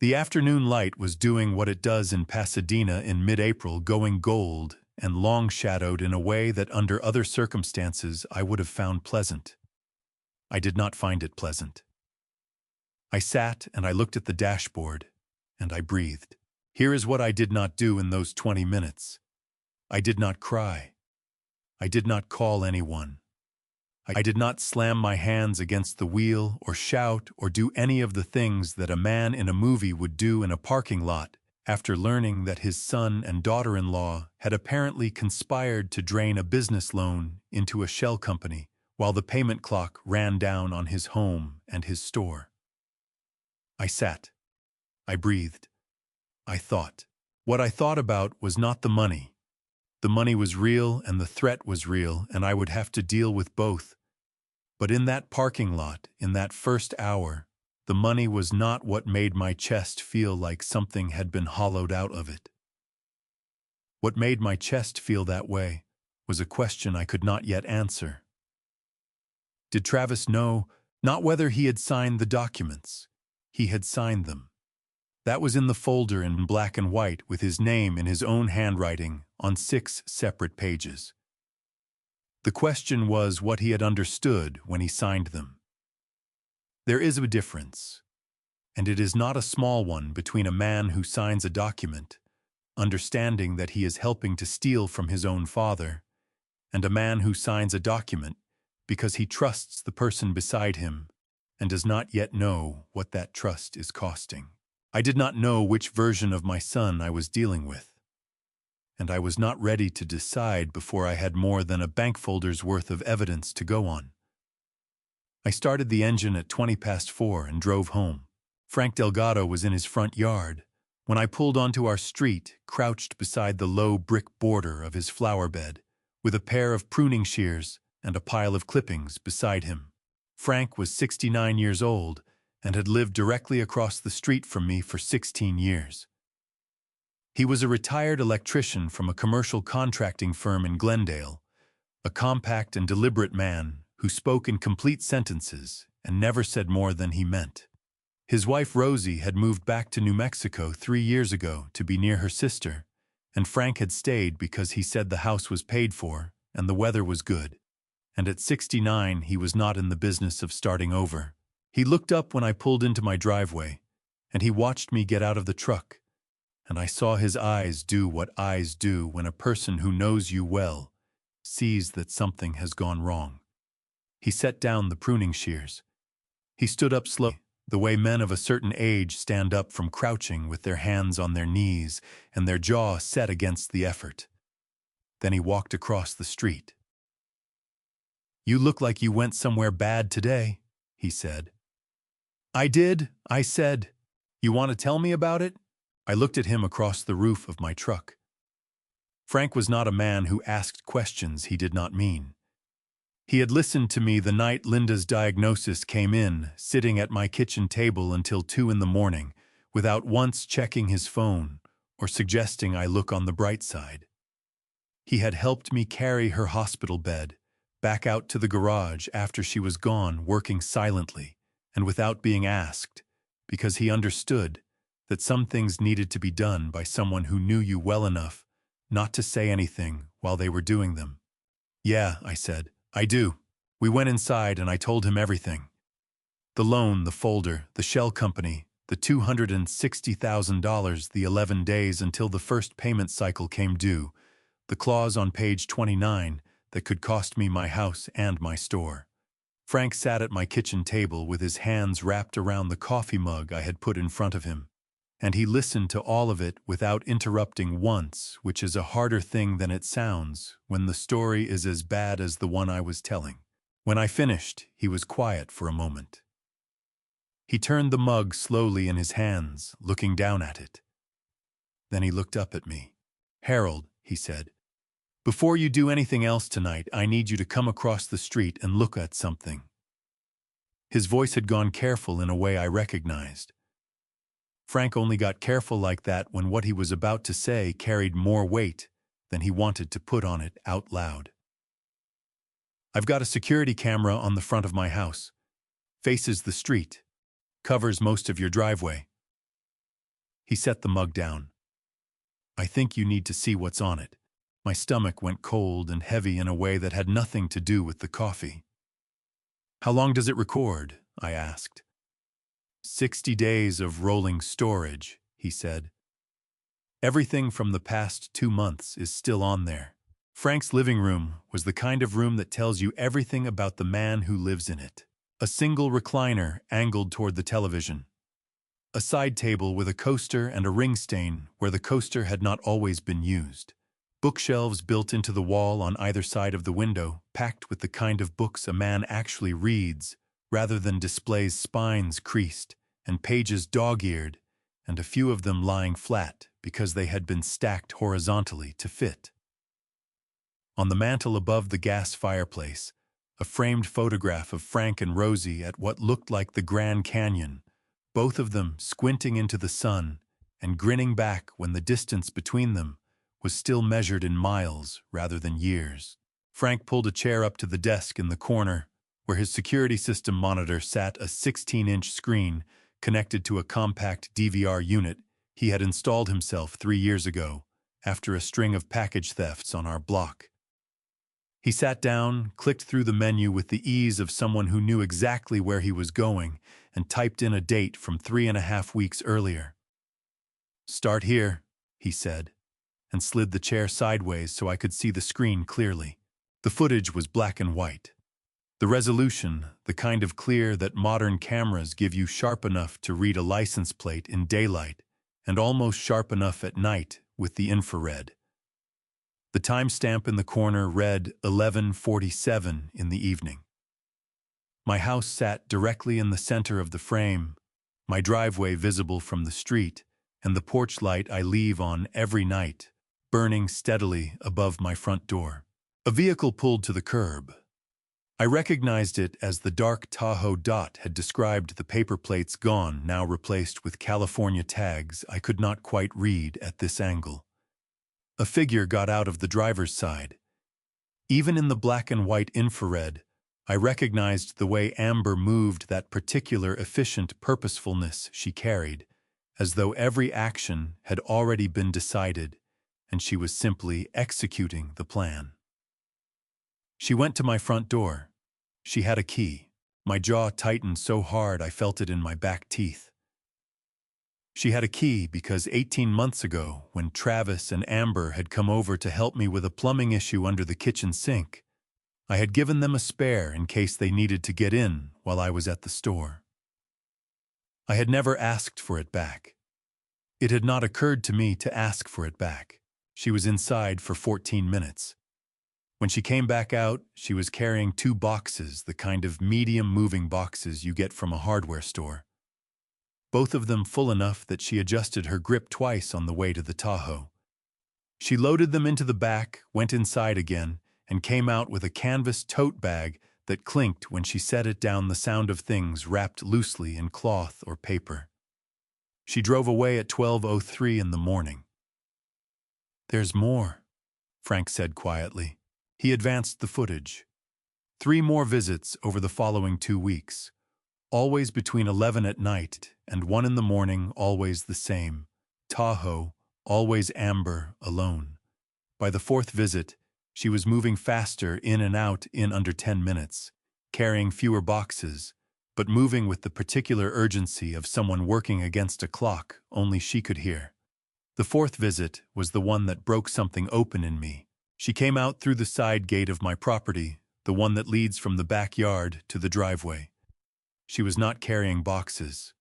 [SPEAKER 1] The afternoon light was doing what it does in Pasadena in mid-April, going gold and long-shadowed in a way that under other circumstances I would have found pleasant. I did not find it pleasant. I sat and I looked at the dashboard, and I breathed. Here is what I did not do in those 20 minutes. I did not cry. I did not call anyone. I did not slam my hands against the wheel or shout or do any of the things that a man in a movie would do in a parking lot after learning that his son and daughter-in-law had apparently conspired to drain a business loan into a shell company while the payment clock ran down on his home and his store. I sat. I breathed. I thought. What I thought about was not the money. The money was real and the threat was real, and I would have to deal with both. But in that parking lot, in that first hour, the money was not what made my chest feel like something had been hollowed out of it. What made my chest feel that way was a question I could not yet answer. Did Travis know? Not whether he had signed the documents. He had signed them. That was in the folder in black and white with his name in his own handwriting on 6 separate pages. The question was what he had understood when he signed them. There is a difference, and it is not a small one, between a man who signs a document, understanding that he is helping to steal from his own father, and a man who signs a document because he trusts the person beside him and does not yet know what that trust is costing. I did not know which version of my son I was dealing with, and I was not ready to decide before I had more than a bank folder's worth of evidence to go on. I started the engine at 4:20 and drove home. Frank Delgado was in his front yard when I pulled onto our street, crouched beside the low brick border of his flower bed, with a pair of pruning shears and a pile of clippings beside him. Frank was 69 years old and had lived directly across the street from me for 16 years. He was a retired electrician from a commercial contracting firm in Glendale, a compact and deliberate man who spoke in complete sentences and never said more than he meant. His wife Rosie had moved back to New Mexico 3 years ago to be near her sister, and Frank had stayed because he said the house was paid for and the weather was good. And at 69, he was not in the business of starting over. He looked up when I pulled into my driveway, and he watched me get out of the truck, and I saw his eyes do what eyes do when a person who knows you well sees that something has gone wrong. He set down the pruning shears. He stood up slowly, the way men of a certain age stand up from crouching with their hands on their knees and their jaw set against the effort. Then he walked across the street. "You look like you went somewhere bad today," he said. "I did," I said. "You want to tell me about it?" I looked at him across the roof of my truck. Frank was not a man who asked questions he did not mean. He had listened to me the night Linda's diagnosis came in, sitting at my kitchen table until 2 in the morning, without once checking his phone or suggesting I look on the bright side. He had helped me carry her hospital bed back out to the garage after she was gone, working silently and without being asked, because he understood that some things needed to be done by someone who knew you well enough not to say anything while they were doing them. "Yeah," I said, "I do." We went inside and I told him everything. The loan, the folder, the shell company, the $260,000, the 11 days until the first payment cycle came due, the clause on page 29 that could cost me my house and my store. Frank sat at my kitchen table with his hands wrapped around the coffee mug I had put in front of him, and he listened to all of it without interrupting once, which is a harder thing than it sounds when the story is as bad as the one I was telling. When I finished, he was quiet for a moment. He turned the mug slowly in his hands, looking down at it. Then he looked up at me. "Harold," he said, "before you do anything else tonight, I need you to come across the street and look at something." His voice had gone careful in a way I recognized. Frank only got careful like that when what he was about to say carried more weight than he wanted to put on it out loud. "I've got a security camera on the front of my house. Faces the street. Covers most of your driveway." He set the mug down. "I think you need to see what's on it." My stomach went cold and heavy in a way that had nothing to do with the coffee. "How long does it record?" I asked. 60 days of rolling storage," he said. "Everything from the past 2 months is still on there." Frank's living room was the kind of room that tells you everything about the man who lives in it. A single recliner angled toward the television. A side table with a coaster and a ring stain where the coaster had not always been used. Bookshelves built into the wall on either side of the window, packed with the kind of books a man actually reads, rather than displays spines creased and pages dog-eared, and a few of them lying flat because they had been stacked horizontally to fit. On the mantel above the gas fireplace, a framed photograph of Frank and Rosie at what looked like the Grand Canyon, both of them squinting into the sun and grinning back when the distance between them was still measured in miles rather than years. Frank pulled a chair up to the desk in the corner, where his security system monitor sat a 16-inch screen connected to a compact DVR unit he had installed himself 3 years ago after a string of package thefts on our block. He sat down, clicked through the menu with the ease of someone who knew exactly where he was going, and typed in a date from 3.5 weeks earlier. "Start here," he said, and slid the chair sideways so I could see the screen clearly. The footage was black and white. The resolution, the kind of clear that modern cameras give you, sharp enough to read a license plate in daylight and almost sharp enough at night with the infrared. The timestamp in the corner read 11:47 in the evening. My house sat directly in the center of the frame, my driveway visible from the street, and the porch light I leave on every night, burning steadily above my front door. A vehicle pulled to the curb. I recognized it as the dark Tahoe Dot had described, the paper plates gone, now replaced with California tags I could not quite read at this angle. A figure got out of the driver's side. Even in the black and white infrared, I recognized the way Amber moved, that particular efficient purposefulness she carried, as though every action had already been decided and she was simply executing the plan. She went to my front door. She had a key. My jaw tightened so hard I felt it in my back teeth. She had a key because 18 months ago, when Travis and Amber had come over to help me with a plumbing issue under the kitchen sink, I had given them a spare in case they needed to get in while I was at the store. I had never asked for it back. It had not occurred to me to ask for it back. She was inside for 14 minutes. When she came back out, she was carrying 2 boxes, the kind of medium-moving boxes you get from a hardware store. Both of them full enough that she adjusted her grip twice on the way to the Tahoe. She loaded them into the back, went inside again, and came out with a canvas tote bag that clinked when she set it down, the sound of things wrapped loosely in cloth or paper. She drove away at 12:03 in the morning. "There's more," Frank said quietly. He advanced the footage. 3 more visits over the following 2 weeks. Always between 11 at night and 1 in the morning, always the same. Tahoe, always Amber, alone. By the 4th visit, she was moving faster in and out in under 10 minutes, carrying fewer boxes, but moving with the particular urgency of someone working against a clock only she could hear. The 4th visit was the one that broke something open in me. She came out through the side gate of my property, the one that leads from the backyard to the driveway. She was not carrying boxes.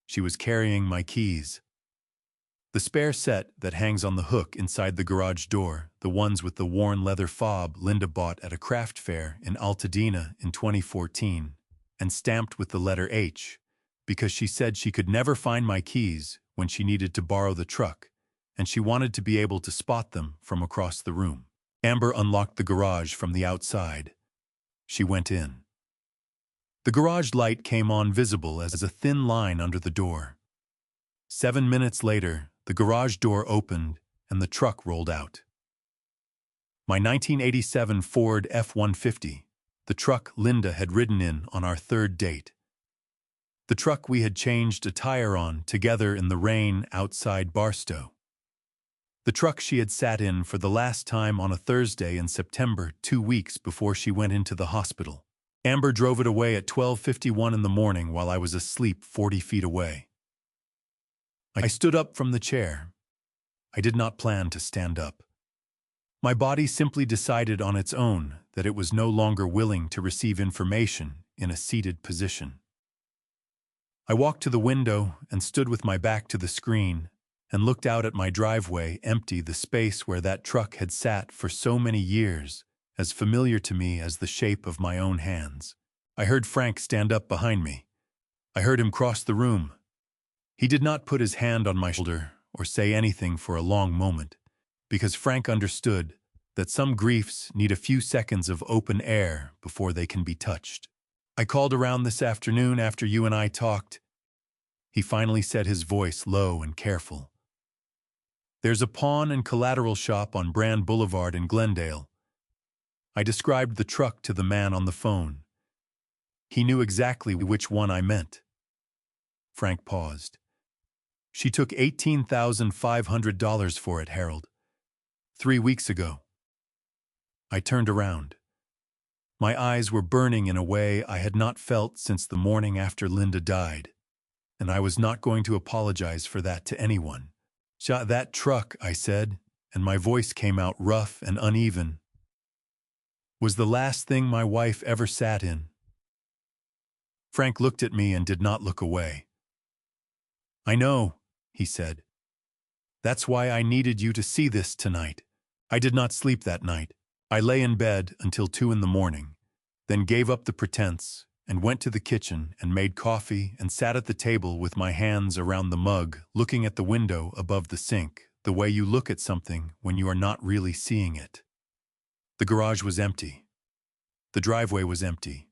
[SPEAKER 1] She was carrying my keys. The spare set that hangs on the hook inside the garage door, the ones with the worn leather fob Linda bought at a craft fair in Altadena in 2014, and stamped with the letter H, because she said she could never find my keys when she needed to borrow the truck, and she wanted to be able to spot them from across the room. Amber unlocked the garage from the outside. She went in. The garage light came on, visible as a thin line under the door. 7 minutes later, the garage door opened and the truck rolled out. My 1987 Ford F-150, the truck Linda had ridden in on our 3rd date. The truck we had changed a tire on together in the rain outside Barstow. The truck she had sat in for the last time on a Thursday in September, 2 weeks before she went into the hospital. Amber drove it away at 12:51 in the morning while I was asleep 40 feet away. I stood up from the chair. I did not plan to stand up. My body simply decided on its own that it was no longer willing to receive information in a seated position. I walked to the window and stood with my back to the screen and looked out at my driveway, empty, the space where that truck had sat for so many years, as familiar to me as the shape of my own hands. I heard Frank stand up behind me. I heard him cross the room. He did not put his hand on my shoulder or say anything for a long moment, because Frank understood that some griefs need a few seconds of open air before they can be touched. "I called around this afternoon after you and I talked," he finally said, his voice low and careful. "There's a pawn and collateral shop on Brand Boulevard in Glendale." I described the truck to the man on the phone. He knew exactly which one I meant. Frank paused. "She took $18,500 for it, Harold. 3 weeks ago." I turned around. My eyes were burning in a way I had not felt since the morning after Linda died, and I was not going to apologize for that to anyone. "That truck," I said, and my voice came out rough and uneven, "was the last thing my wife ever sat in." Frank looked at me and did not look away. "I know," he said. "That's why I needed you to see this tonight. I did not sleep that night. I lay in bed until 2 in the morning, then gave up the pretense and went to the kitchen and made coffee and sat at the table with my hands around the mug, looking at the window above the sink, the way you look at something when you are not really seeing it. The garage was empty. The driveway was empty.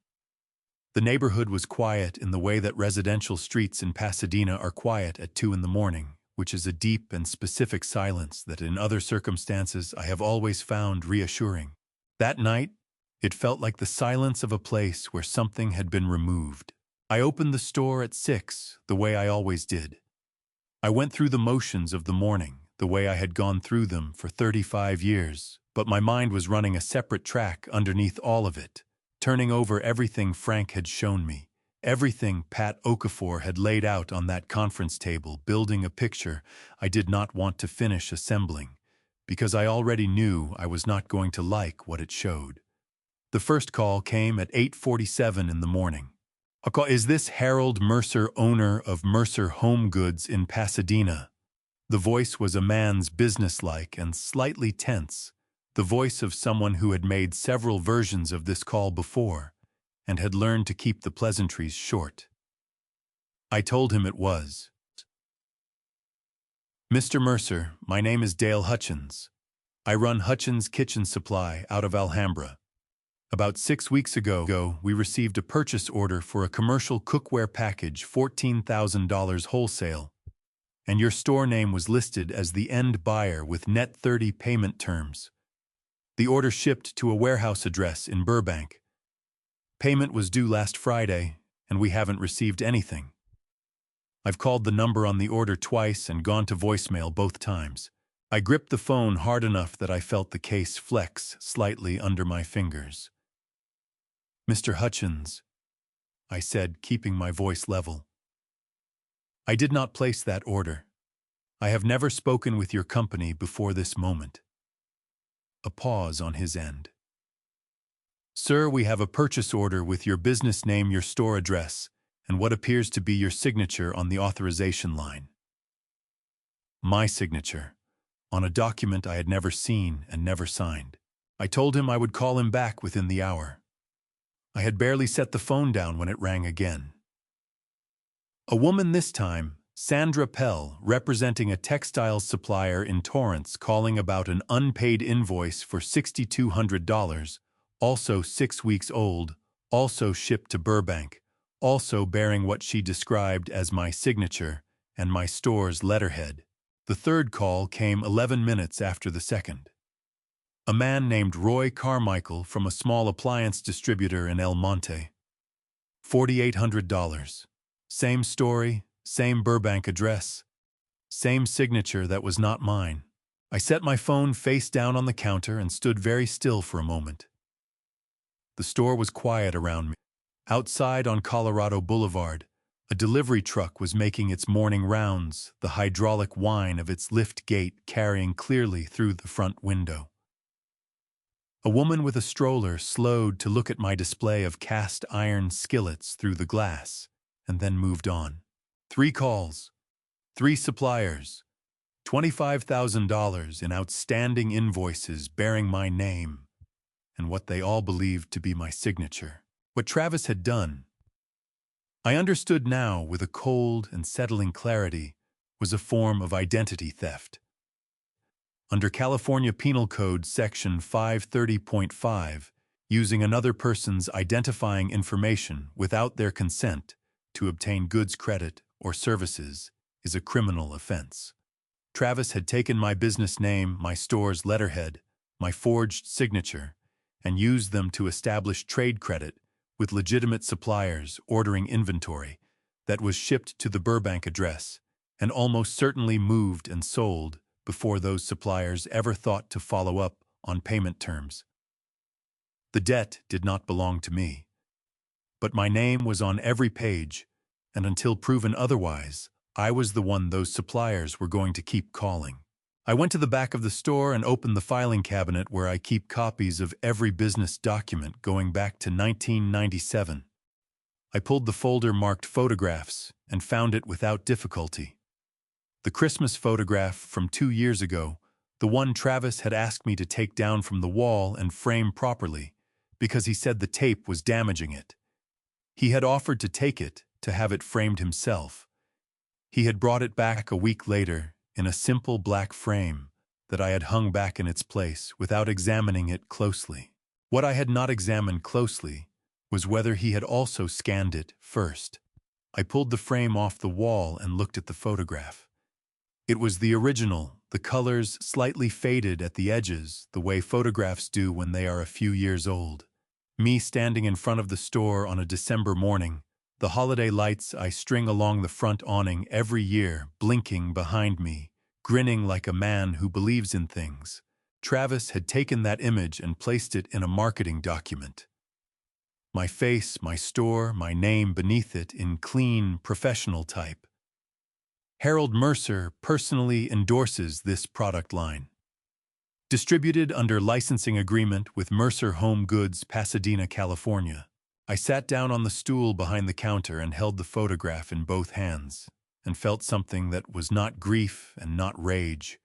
[SPEAKER 1] The neighborhood was quiet in the way that residential streets in Pasadena are quiet at 2 in the morning, which is a deep and specific silence that in other circumstances I have always found reassuring. That night, it felt like the silence of a place where something had been removed. I opened the store at 6, the way I always did. I went through the motions of the morning, the way I had gone through them for 35 years, but my mind was running a separate track underneath all of it, turning over everything Frank had shown me, Everything Pat Okafor had laid out on that conference table, building a picture I did not want to finish assembling, because I already knew I was not going to like what it showed. The first call came at 8:47 in the morning. A call, "Is this Harold Mercer, owner of Mercer Home Goods in Pasadena?" The voice was a man's, businesslike and slightly tense, the voice of someone who had made several versions of this call before and had learned to keep the pleasantries short. I told him it was. "Mr. Mercer, my name is Dale Hutchins. I run Hutchins Kitchen Supply out of Alhambra. About 6 weeks ago, we received a purchase order for a commercial cookware package, $14,000 wholesale, and your store name was listed as the end buyer with net 30 payment terms. The order shipped to a warehouse address in Burbank. Payment was due last Friday, and we haven't received anything. I've called the number on the order twice and gone to voicemail both times." I gripped the phone hard enough that I felt the case flex slightly under my fingers. "Mr. Hutchins," I said, keeping my voice level, "I did not place that order. I have never spoken with your company before this moment." A pause on his end. "Sir, we have a purchase order with your business name, your store address, and what appears to be your signature on the authorization line." My signature, on a document I had never seen and never signed. I told him I would call him back within the hour. I had barely set the phone down when it rang again. A woman this time, Sandra Pell, representing a textiles supplier in Torrance, calling about an unpaid invoice for $6,200, also 6 weeks old, also shipped to Burbank, also bearing what she described as my signature and my store's letterhead. The third call came 11 minutes after the second. A man named Roy Carmichael from a small appliance distributor in El Monte. $4,800. Same story, same Burbank address, same signature that was not mine. I set my phone face down on the counter and stood very still for a moment. The store was quiet around me. Outside on Colorado Boulevard, a delivery truck was making its morning rounds, the hydraulic whine of its lift gate carrying clearly through the front window. A woman with a stroller slowed to look at my display of cast iron skillets through the glass, and then moved on. 3 calls, 3 suppliers, $25,000 in outstanding invoices bearing my name, and what they all believed to be my signature. What Travis had done, I understood now with a cold and settling clarity, was a form of identity theft. Under California Penal Code Section 530.5, using another person's identifying information without their consent to obtain goods, credit, or services is a criminal offense. Travis had taken my business name, my store's letterhead, my forged signature, and used them to establish trade credit with legitimate suppliers ordering inventory that was shipped to the Burbank address and almost certainly moved and sold before those suppliers ever thought to follow up on payment terms. The debt did not belong to me, but my name was on every page, and until proven otherwise, I was the one those suppliers were going to keep calling. I went to the back of the store and opened the filing cabinet where I keep copies of every business document going back to 1997. I pulled the folder marked photographs and found it without difficulty. The Christmas photograph from 2 years ago, the one Travis had asked me to take down from the wall and frame properly, because he said the tape was damaging it. He had offered to take it, to have it framed himself. He had brought it back a week later in a simple black frame that I had hung back in its place without examining it closely. What I had not examined closely was whether he had also scanned it first. I pulled the frame off the wall and looked at the photograph. It was the original, the colors slightly faded at the edges, the way photographs do when they are a few years old. Me standing in front of the store on a December morning, the holiday lights I string along the front awning every year blinking behind me, grinning like a man who believes in things. Travis had taken that image and placed it in a marketing document. my face, my store, my name beneath it in clean, professional type. Harold Mercer personally endorses this product line. Distributed under licensing agreement with Mercer Home Goods, Pasadena, California. I sat down on the stool behind the counter and held the photograph in both hands, and felt something that was not grief and not rage,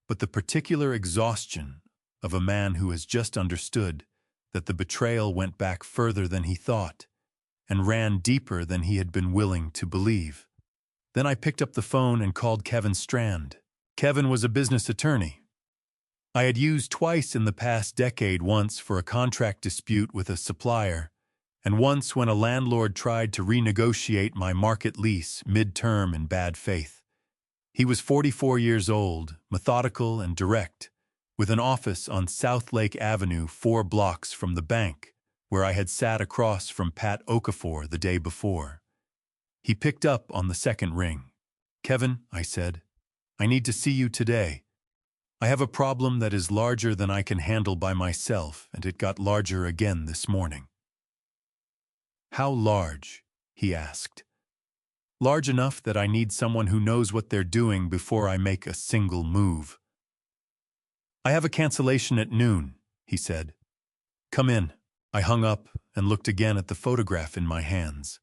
[SPEAKER 1] but the particular exhaustion of a man who has just understood that the betrayal went back further than he thought and ran deeper than he had been willing to believe. Then I picked up the phone and called Kevin Strand. Kevin was a business attorney I had used twice in the past decade, once for a contract dispute with a supplier, and once when a landlord tried to renegotiate my market lease mid-term in bad faith. He was 44 years old, methodical and direct, with an office on South Lake Avenue 4 blocks from the bank, where I had sat across from Pat Okafor the day before. He picked up on the second ring. "Kevin," I said, "I need to see you today. I have a problem that is larger than I can handle by myself, and it got larger again this morning." "How large?" he asked. "Large enough that I need someone who knows what they're doing before I make a single move." "I have a cancellation at noon," he said. "Come in." I hung up and looked again at the photograph in my hands.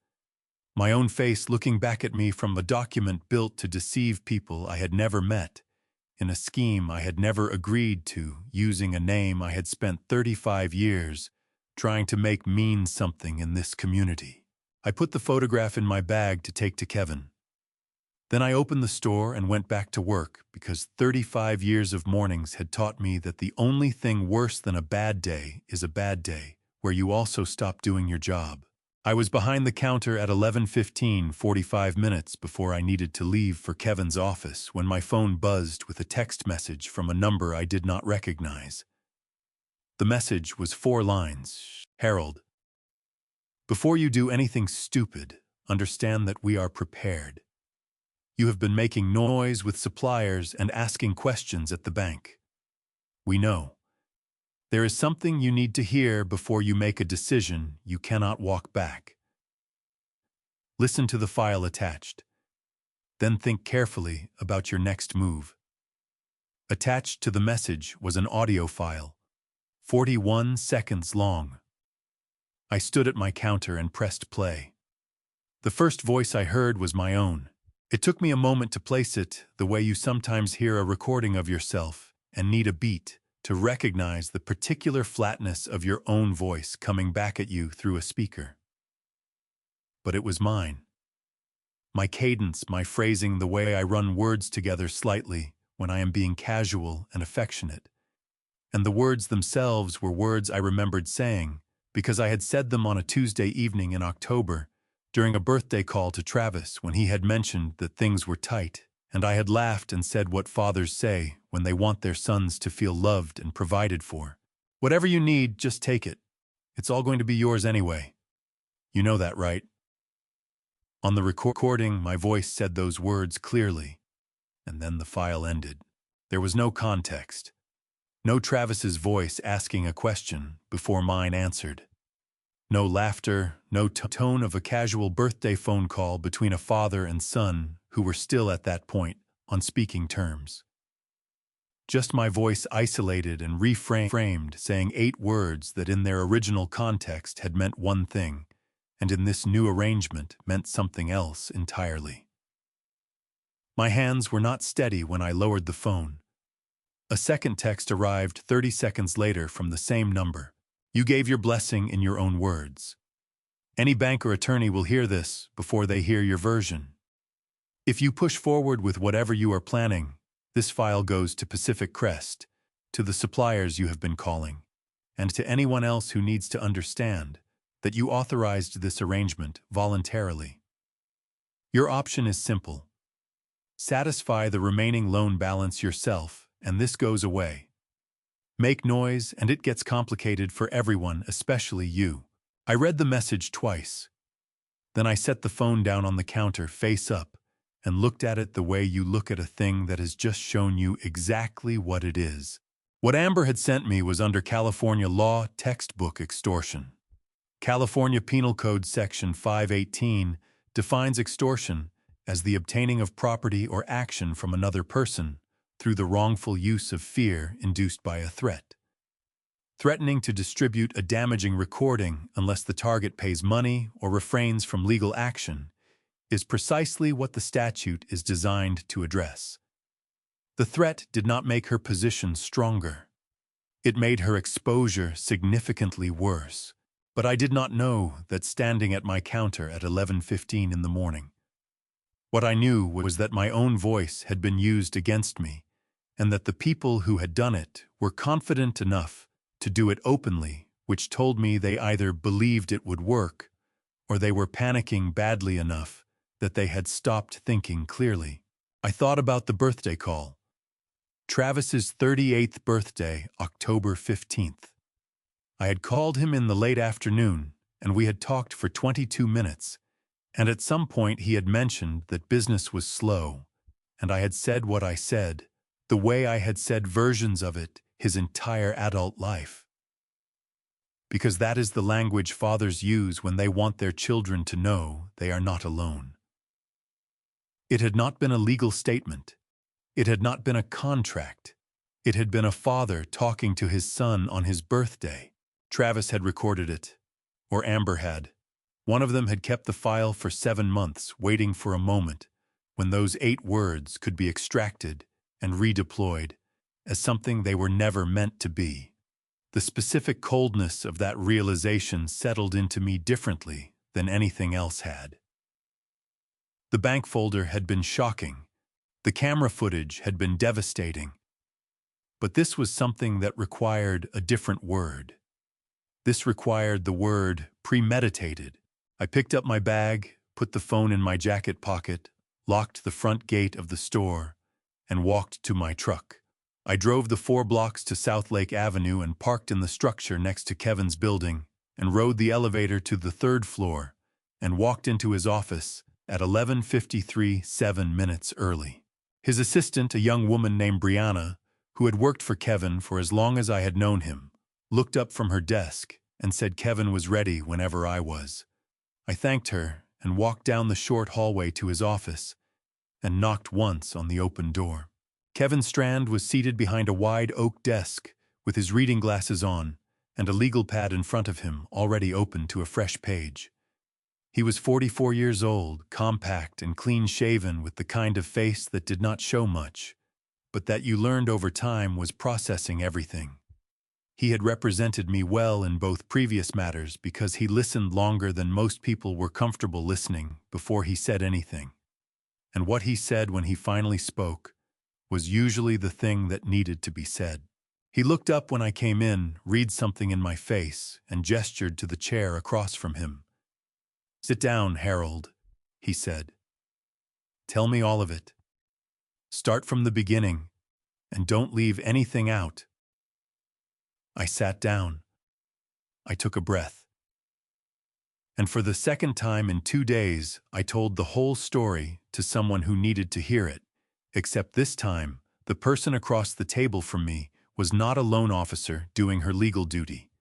[SPEAKER 1] My own face looking back at me from a document built to deceive people I had never met, in a scheme I had never agreed to, using a name I had spent 35 years trying to make mean something in this community. I put the photograph in my bag to take to Kevin. Then I opened the store and went back to work, because 35 years of mornings had taught me that the only thing worse than a bad day is a bad day where you also stop doing your job. I was behind the counter at 11:15, 45 minutes before I needed to leave for Kevin's office, when my phone buzzed with a text message from a number I did not recognize. The message was 4 lines. "Harold, before you do anything stupid, understand that we are prepared. You have been making noise with suppliers and asking questions at the bank. We know. There is something you need to hear before you make a decision. You cannot walk back. Listen to the file attached. Then think carefully about your next move." Attached to the message was an audio file, 41 seconds long. I stood at my counter and pressed play. The first voice I heard was my own. It took me a moment to place it, the way you sometimes hear a recording of yourself and need a beat to recognize the particular flatness of your own voice coming back at you through a speaker. But it was mine. My cadence, my phrasing, the way I run words together slightly when I am being casual and affectionate. And the words themselves were words I remembered saying, because I had said them on a Tuesday evening in October, during a birthday call to Travis, when he had mentioned that things were tight, and I had laughed and said what fathers say when they want their sons to feel loved and provided for. "Whatever you need, just take it. It's all going to be yours anyway. You know that, right?" On the recording, my voice said those words clearly, and then the file ended. There was no context. No Travis's voice asking a question before mine answered. No laughter, no tone of a casual birthday phone call between a father and son who were still at that point on speaking terms. Just my voice isolated and reframed, saying 8 words that in their original context had meant one thing, and in this new arrangement meant something else entirely. My hands were not steady when I lowered the phone. A second text arrived 30 seconds later from the same number. "You gave your blessing in your own words. Any bank or attorney will hear this before they hear your version. If you push forward with whatever you are planning, this file goes to Pacific Crest, to the suppliers you have been calling, and to anyone else who needs to understand that you authorized this arrangement voluntarily. Your option is simple. Satisfy the remaining loan balance yourself, and this goes away. Make noise, and it gets complicated for everyone, especially you." I read the message twice. Then I set the phone down on the counter, face up, and looked at it the way you look at a thing that has just shown you exactly what it is. What Amber had sent me was under California law textbook extortion. California Penal Code Section 518 defines extortion as the obtaining of property or action from another person through the wrongful use of fear induced by a threat. Threatening to distribute a damaging recording unless the target pays money or refrains from legal action is precisely what the statute is designed to address. The threat did not make her position stronger. It made her exposure significantly worse. But I did not know that standing at my counter at 11:15 in the morning. What I knew was that my own voice had been used against me, and that the people who had done it were confident enough to do it openly, which told me they either believed it would work or they were panicking badly enough that they had stopped thinking clearly. I thought about the birthday call. Travis's 38th birthday, October 15th. I had called him in the late afternoon, and we had talked for 22 minutes, and at some point he had mentioned that business was slow, and I had said what I said, the way I had said versions of it his entire adult life. Because that is the language fathers use when they want their children to know they are not alone. It had not been a legal statement. It had not been a contract. It had been a father talking to his son on his birthday. Travis had recorded it, or Amber had. One of them had kept the file for 7 months, waiting for a moment when those 8 words could be extracted and redeployed as something they were never meant to be. The specific coldness of that realization settled into me differently than anything else had. The bank folder had been shocking. The camera footage had been devastating. But this was something that required a different word. This required the word premeditated. I picked up my bag, put the phone in my jacket pocket, locked the front gate of the store, and walked to my truck. I drove the 4 blocks to South Lake Avenue and parked in the structure next to Kevin's building, and rode the elevator to the 3rd floor, and walked into his office at 11:53, 7 minutes early. His assistant, a young woman named Brianna, who had worked for Kevin for as long as I had known him, looked up from her desk and said Kevin was ready whenever I was. I thanked her and walked down the short hallway to his office and knocked once on the open door. Kevin Strand was seated behind a wide oak desk with his reading glasses on and a legal pad in front of him already open to a fresh page. He was 44 years old, compact and clean-shaven, with the kind of face that did not show much, but that you learned over time was processing everything. He had represented me well in both previous matters because he listened longer than most people were comfortable listening before he said anything. And what he said when he finally spoke was usually the thing that needed to be said. He looked up when I came in, read something in my face, and gestured to the chair across from him. "Sit down, Harold," he said. "Tell me all of it. Start from the beginning, and don't leave anything out." I sat down. I took a breath. And for the second time in 2 days, I told the whole story to someone who needed to hear it, except this time, the person across the table from me was not a loan officer doing her legal duty.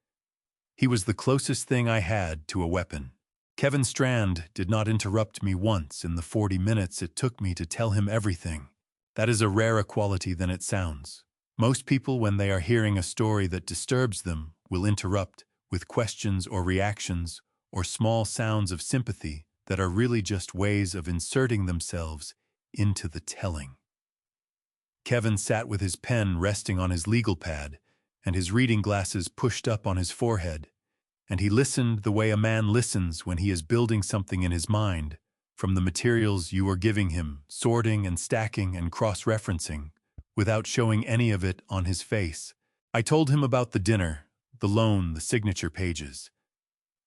[SPEAKER 1] He was the closest thing I had to a weapon. Kevin Strand did not interrupt me once in the 40 minutes it took me to tell him everything. That is a rarer quality than it sounds. Most people, when they are hearing a story that disturbs them, will interrupt with questions or reactions or small sounds of sympathy that are really just ways of inserting themselves into the telling. Kevin sat with his pen resting on his legal pad and his reading glasses pushed up on his forehead, and he listened the way a man listens when he is building something in his mind, from the materials you are giving him, sorting and stacking and cross-referencing, without showing any of it on his face. I told him about the dinner, the loan, the signature pages.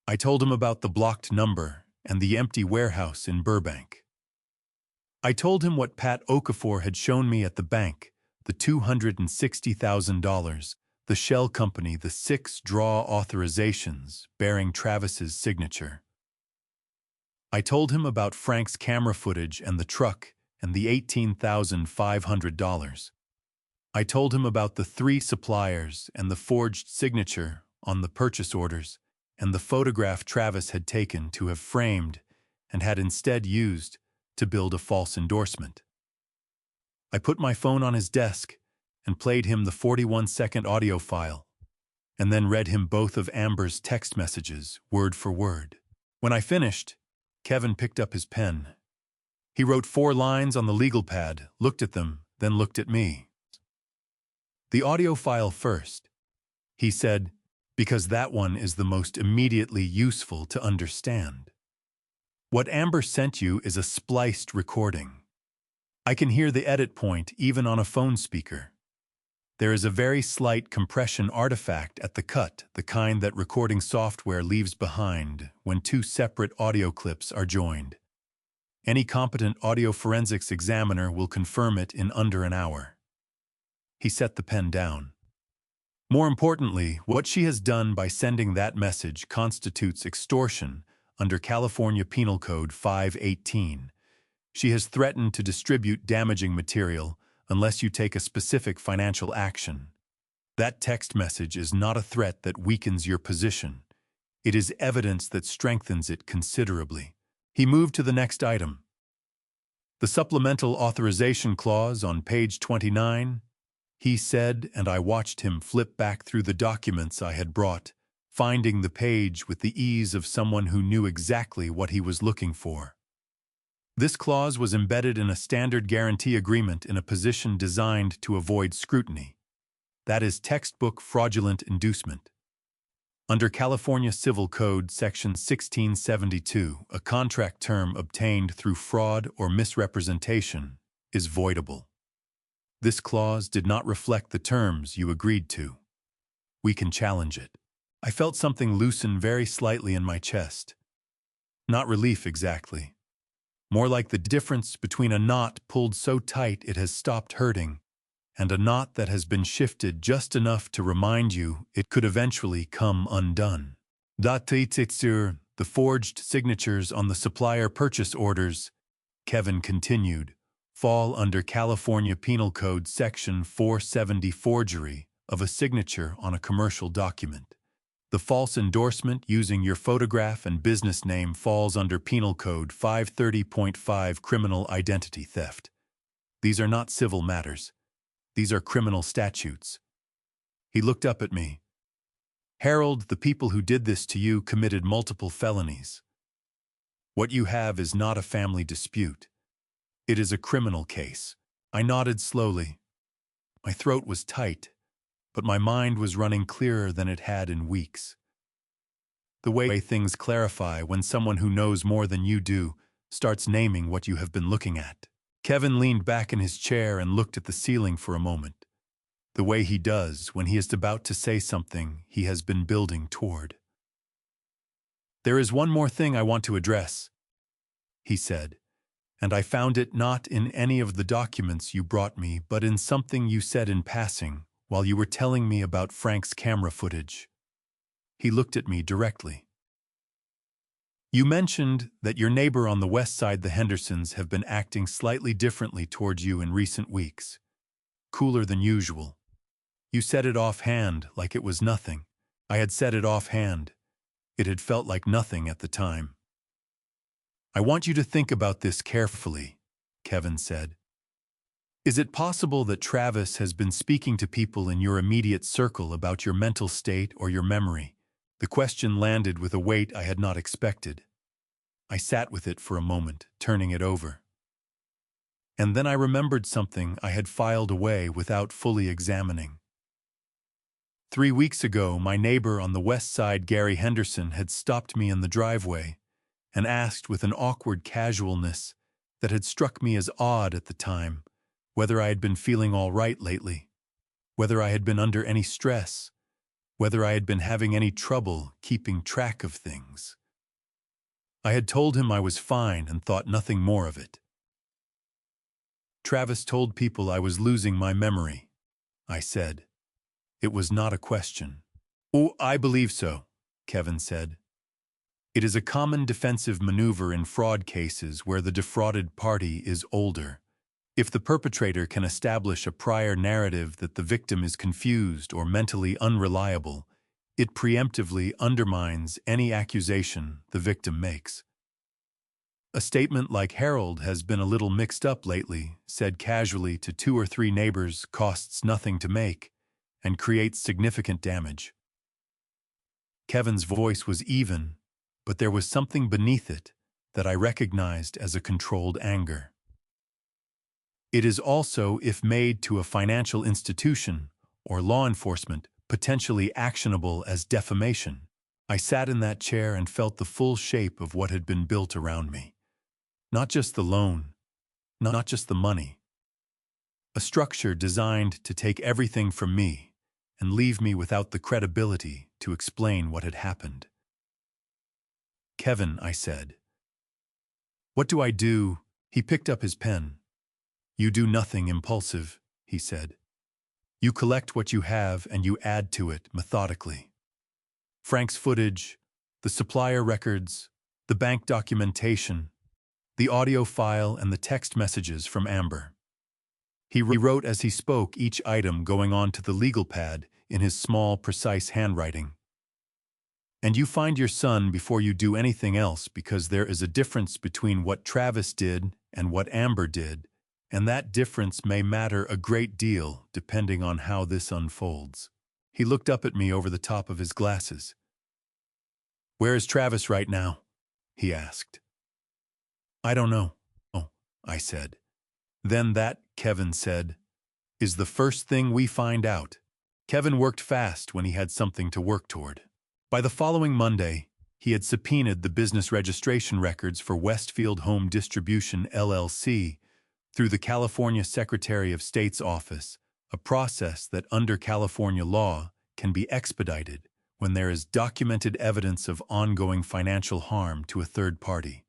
[SPEAKER 1] I told him about the blocked number and the empty warehouse in Burbank. I told him what Pat Okafor had shown me at the bank, the $260,000, the shell company, the 6 draw authorizations bearing Travis's signature. I told him about Frank's camera footage and the truck and the $18,500. I told him about the 3 suppliers and the forged signature on the purchase orders and the photograph Travis had taken to have framed and had instead used to build a false endorsement. I put my phone on his desk and played him the 41-second audio file, and then read him both of Amber's text messages, word for word. When I finished, Kevin picked up his pen. He wrote 4 lines on the legal pad, looked at them, then looked at me. The audio file first, he said, because that one is the most immediately useful to understand. What Amber sent you is a spliced recording. I can hear the edit point even on a phone speaker. There is a very slight compression artifact at the cut, the kind that recording software leaves behind when 2 separate audio clips are joined. Any competent audio forensics examiner will confirm it in under an hour. He set the pen down. More importantly, what she has done by sending that message constitutes extortion under California Penal Code 518. She has threatened to distribute damaging material unless you take a specific financial action. That text message is not a threat that weakens your position. It is evidence that strengthens it considerably. He moved to the next item. The supplemental authorization clause on page 29, he said, and I watched him flip back through the documents I had brought, finding the page with the ease of someone who knew exactly what he was looking for. This clause was embedded in a standard guarantee agreement in a position designed to avoid scrutiny. That is textbook fraudulent inducement. Under California Civil Code Section 1672, a contract term obtained through fraud or misrepresentation is voidable. This clause did not reflect the terms you agreed to. We can challenge it. I felt something loosen very slightly in my chest. Not relief exactly. More like the difference between a knot pulled so tight it has stopped hurting and a knot that has been shifted just enough to remind you it could eventually come undone. The forged signatures on the supplier purchase orders, Kevin continued, fall under California Penal Code Section 470 forgery of a signature on a commercial document. The false endorsement using your photograph and business name falls under Penal Code 530.5 criminal identity theft. These are not civil matters. These are criminal statutes. He looked up at me. Harold, the people who did this to you committed multiple felonies. What you have is not a family dispute. It is a criminal case. I nodded slowly. My throat was tight, but my mind was running clearer than it had in weeks. The way things clarify when someone who knows more than you do starts naming what you have been looking at. Kevin leaned back in his chair and looked at the ceiling for a moment, the way he does when he is about to say something he has been building toward. There is one more thing I want to address, he said, and I found it not in any of the documents you brought me, but in something you said in passing while you were telling me about Frank's camera footage. He looked at me directly. You mentioned that your neighbor on the west side, the Hendersons, have been acting slightly differently towards you in recent weeks. Cooler than usual. You said it offhand, like it was nothing. I had said it offhand. It had felt like nothing at the time. I want you to think about this carefully, Kevin said. Is it possible that Travis has been speaking to people in your immediate circle about your mental state or your memory? The question landed with a weight I had not expected. I sat with it for a moment, turning it over. And then I remembered something I had filed away without fully examining. 3 weeks ago, my neighbor on the west side, Gary Henderson, had stopped me in the driveway and asked with an awkward casualness that had struck me as odd at the time whether I had been feeling all right lately, whether I had been under any stress, whether I had been having any trouble keeping track of things. I had told him I was fine and thought nothing more of it. Travis told people I was losing my memory, I said. It was not a question. Oh, I believe so, Kevin said. It is a common defensive maneuver in fraud cases where the defrauded party is older. If the perpetrator can establish a prior narrative that the victim is confused or mentally unreliable, It preemptively undermines any accusation the victim makes. A statement like "Harold has been a little mixed up lately," said casually to 2 or 3 neighbors, costs nothing to make and creates significant damage. Kevin's voice was even, but there was something beneath it that I recognized as a controlled anger. It is also, if made to a financial institution or law enforcement, potentially actionable as defamation. I sat in that chair and felt the full shape of what had been built around me. Not just the loan, not just the money. A structure designed to take everything from me and leave me without the credibility to explain what had happened. "Kevin," I said. "What do I do?" He picked up his pen. "You do nothing impulsive," he said. "You collect what you have and you add to it methodically. Frank's footage, the supplier records, the bank documentation, the audio file and the text messages from Amber." He wrote as he spoke, each item going onto the legal pad in his small, precise handwriting. "And you find your son before you do anything else, because there is a difference between what Travis did and what Amber did, and that difference may matter a great deal depending on how this unfolds." He looked up at me over the top of his glasses. "Where is Travis right now?" he asked. "I don't know," I said. "Then that," Kevin said, "is the first thing we find out." Kevin worked fast when he had something to work toward. By the following Monday, he had subpoenaed the business registration records for Westfield Home Distribution, LLC, through the California Secretary of State's office, a process that under California law can be expedited when there is documented evidence of ongoing financial harm to a third party.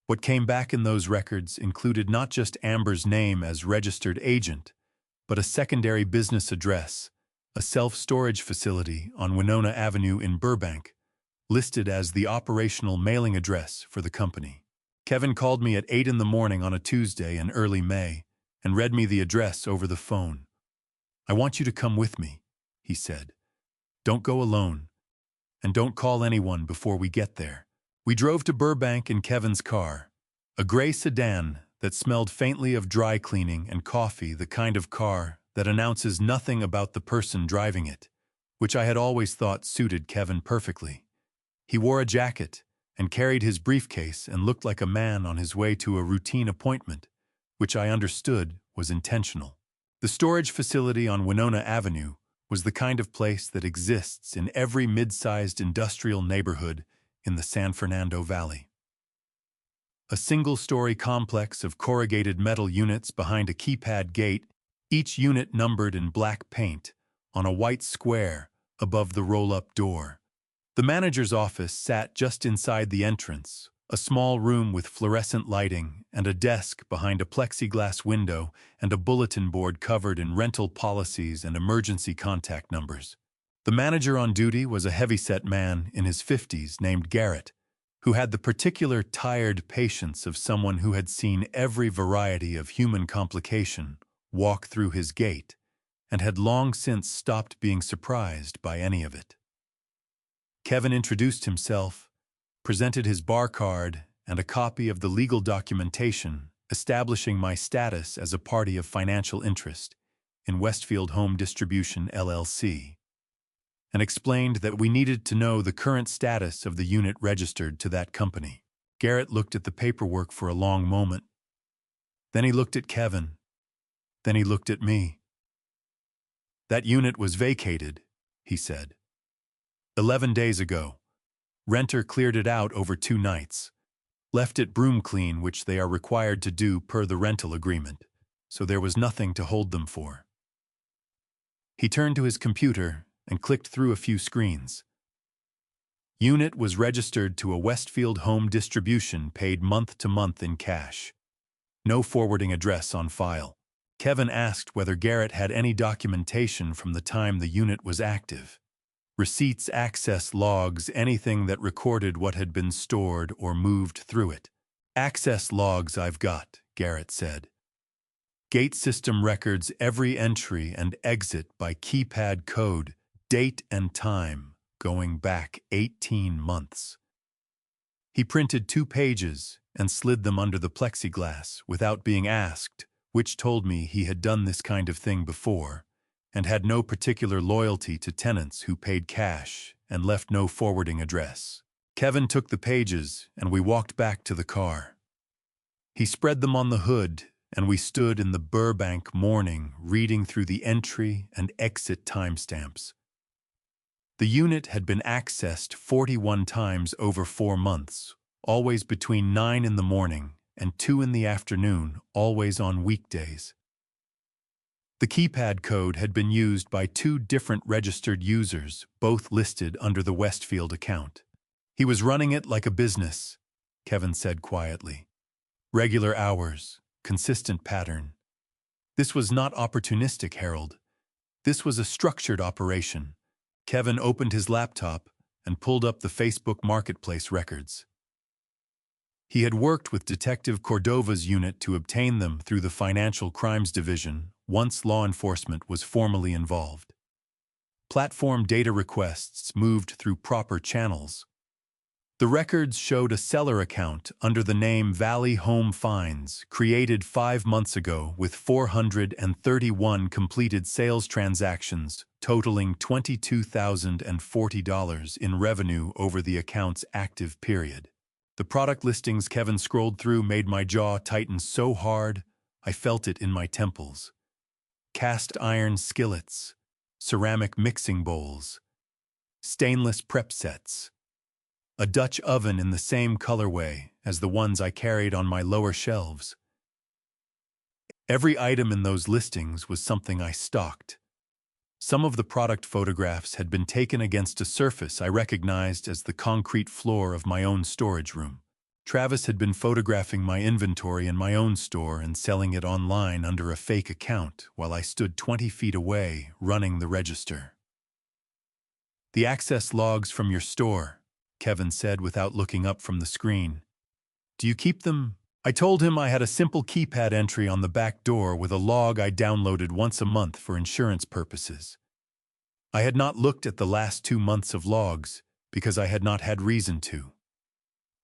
[SPEAKER 1] What came back in those records included not just Amber's name as registered agent, but a secondary business address, a self-storage facility on Winona Avenue in Burbank, listed as the operational mailing address for the company. Kevin called me at 8 in the morning on a Tuesday in early May and read me the address over the phone. "I want you to come with me," he said. "Don't go alone, and don't call anyone before we get there." We drove to Burbank in Kevin's car, a gray sedan that smelled faintly of dry cleaning and coffee, the kind of car that announces nothing about the person driving it, which I had always thought suited Kevin perfectly. He wore a jacket and carried his briefcase and looked like a man on his way to a routine appointment, which I understood was intentional. The storage facility on Winona Avenue was the kind of place that exists in every mid-sized industrial neighborhood in the San Fernando Valley. A single-story complex of corrugated metal units behind a keypad gate, each unit numbered in black paint, on a white square above the roll-up door. The manager's office sat just inside the entrance, a small room with fluorescent lighting and a desk behind a plexiglass window and a bulletin board covered in rental policies and emergency contact numbers. The manager on duty was a heavy-set man in his 50s named Garrett, who had the particular tired patience of someone who had seen every variety of human complication walk through his gate and had long since stopped being surprised by any of it. Kevin introduced himself, presented his bar card and a copy of the legal documentation establishing my status as a party of financial interest in Westfield Home Distribution, LLC, and explained that we needed to know the current status of the unit registered to that company. Garrett looked at the paperwork for a long moment. Then he looked at Kevin. Then he looked at me. "That unit was vacated," he said. 11 days ago. Renter cleared it out over 2 nights. Left it broom clean, which they are required to do per the rental agreement, so there was nothing to hold them for." He turned to his computer and clicked through a few screens. "Unit was registered to a Westfield Home Distribution, paid month to month in cash. No forwarding address on file." Kevin asked whether Garrett had any documentation from the time the unit was active. Receipts, access logs, anything that recorded what had been stored or moved through it. "Access logs I've got," Garrett said. "Gate system records every entry and exit by keypad code date and time, going back 18 months. He printed 2 pages and slid them under the plexiglass without being asked, which told me he had done this kind of thing before and had no particular loyalty to tenants who paid cash and left no forwarding address. Kevin took the pages and we walked back to the car. He spread them on the hood and we stood in the Burbank morning reading through the entry and exit timestamps. The unit had been accessed 41 times over 4 months, always between 9 in the morning and 2 in the afternoon, always on weekdays. The keypad code had been used by 2 different registered users, both listed under the Westfield account. He was running it like a business, Kevin said quietly. Regular hours, consistent pattern. This was not opportunistic, Harold. This was a structured operation. Kevin opened his laptop and pulled up the Facebook Marketplace records. He had worked with Detective Cordova's unit to obtain them through the Financial Crimes Division once law enforcement was formally involved. Platform data requests moved through proper channels. The records showed a seller account under the name Valley Home Finds, created 5 months ago with 431 completed sales transactions, totaling $22,040 in revenue over the account's active period. The product listings Kevin scrolled through made my jaw tighten so hard, I felt it in my temples. Cast iron skillets, ceramic mixing bowls, stainless prep sets, a Dutch oven in the same colorway as the ones I carried on my lower shelves. Every item in those listings was something I stocked. Some of the product photographs had been taken against a surface I recognized as the concrete floor of my own storage room. Travis had been photographing my inventory in my own store and selling it online under a fake account while I stood 20 feet away, running the register. "The access logs from your store," Kevin said without looking up from the screen. "Do you keep them?" I told him I had a simple keypad entry on the back door with a log I downloaded once a month for insurance purposes. I had not looked at the last 2 months of logs because I had not had reason to.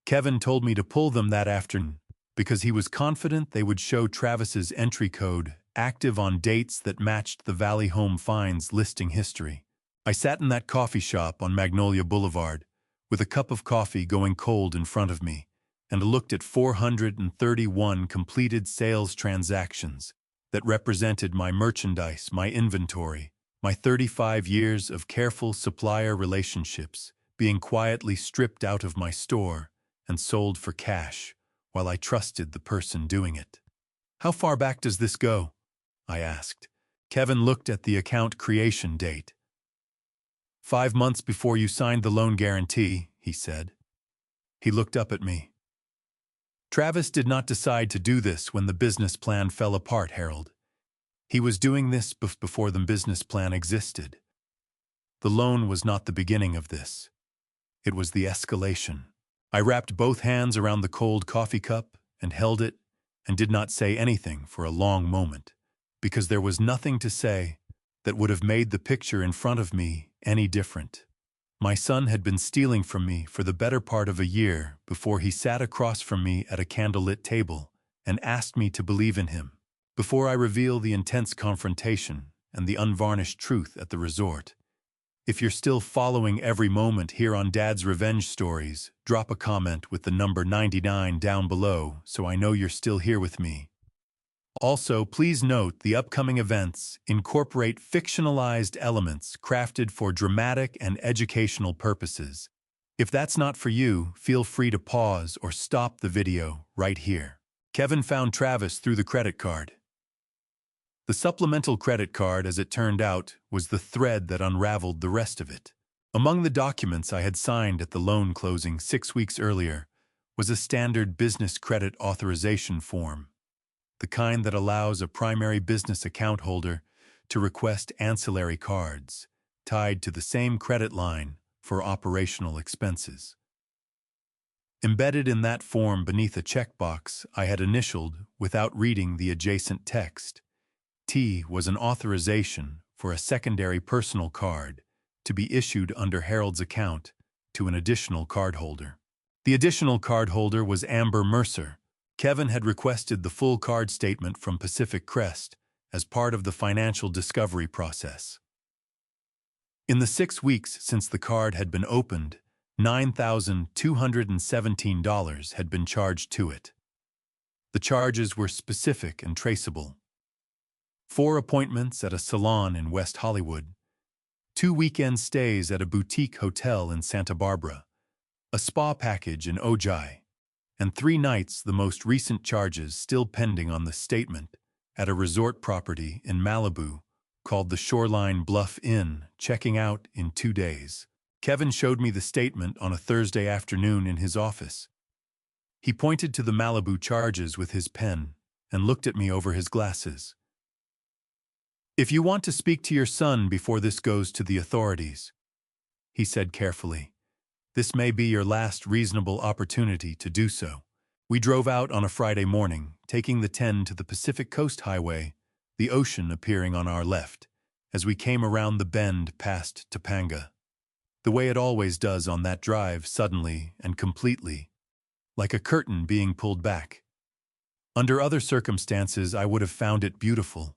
[SPEAKER 1] Kevin told me to pull them that afternoon because he was confident they would show Travis's entry code active on dates that matched the Valley Home Finds listing history. I sat in that coffee shop on Magnolia Boulevard with a cup of coffee going cold in front of me, and looked at 431 completed sales transactions that represented my merchandise, my inventory, my 35 years of careful supplier relationships being quietly stripped out of my store and sold for cash while I trusted the person doing it. "How far back does this go?" I asked. Kevin looked at the account creation date. 5 months before you signed the loan guarantee, he said. He looked up at me. Travis did not decide to do this when the business plan fell apart, Harold. He was doing this before the business plan existed. The loan was not the beginning of this. It was the escalation. I wrapped both hands around the cold coffee cup and held it and did not say anything for a long moment, because there was nothing to say that would have made the picture in front of me any different. My son had been stealing from me for the better part of a year before he sat across from me at a candlelit table and asked me to believe in him. Before I reveal the intense confrontation and the unvarnished truth at the resort, if you're still following every moment here on Dad's Revenge Stories, drop a comment with the number 99 down below so I know you're still here with me. Also, please note the upcoming events incorporate fictionalized elements crafted for dramatic and educational purposes. If that's not for you, feel free to pause or stop the video right here. Kevin found Travis through the credit card. The supplemental credit card, as it turned out, was the thread that unraveled the rest of it. Among the documents I had signed at the loan closing 6 weeks earlier was a standard business credit authorization form, the kind that allows a primary business account holder to request ancillary cards tied to the same credit line for operational expenses. Embedded in that form beneath a checkbox I had initialed without reading the adjacent text. T was an authorization for a secondary personal card to be issued under Harold's account to an additional cardholder. The additional cardholder was Amber Mercer. Kevin had requested the full card statement from Pacific Crest as part of the financial discovery process. In the 6 weeks since the card had been opened, $9,217 had been charged to it. The charges were specific and traceable. 4 appointments at a salon in West Hollywood, 2 weekend stays at a boutique hotel in Santa Barbara, a spa package in Ojai, and 3 nights, the most recent charges still pending on the statement, at a resort property in Malibu called the Shoreline Bluff Inn, checking out in 2 days. Kevin showed me the statement on a Thursday afternoon in his office. He pointed to the Malibu charges with his pen and looked at me over his glasses. "If you want to speak to your son before this goes to the authorities," he said carefully, "this may be your last reasonable opportunity to do so." We drove out on a Friday morning, taking the 10 to the Pacific Coast Highway, the ocean appearing on our left, as we came around the bend past Topanga. The way it always does on that drive, suddenly and completely, like a curtain being pulled back. Under other circumstances, I would have found it beautiful.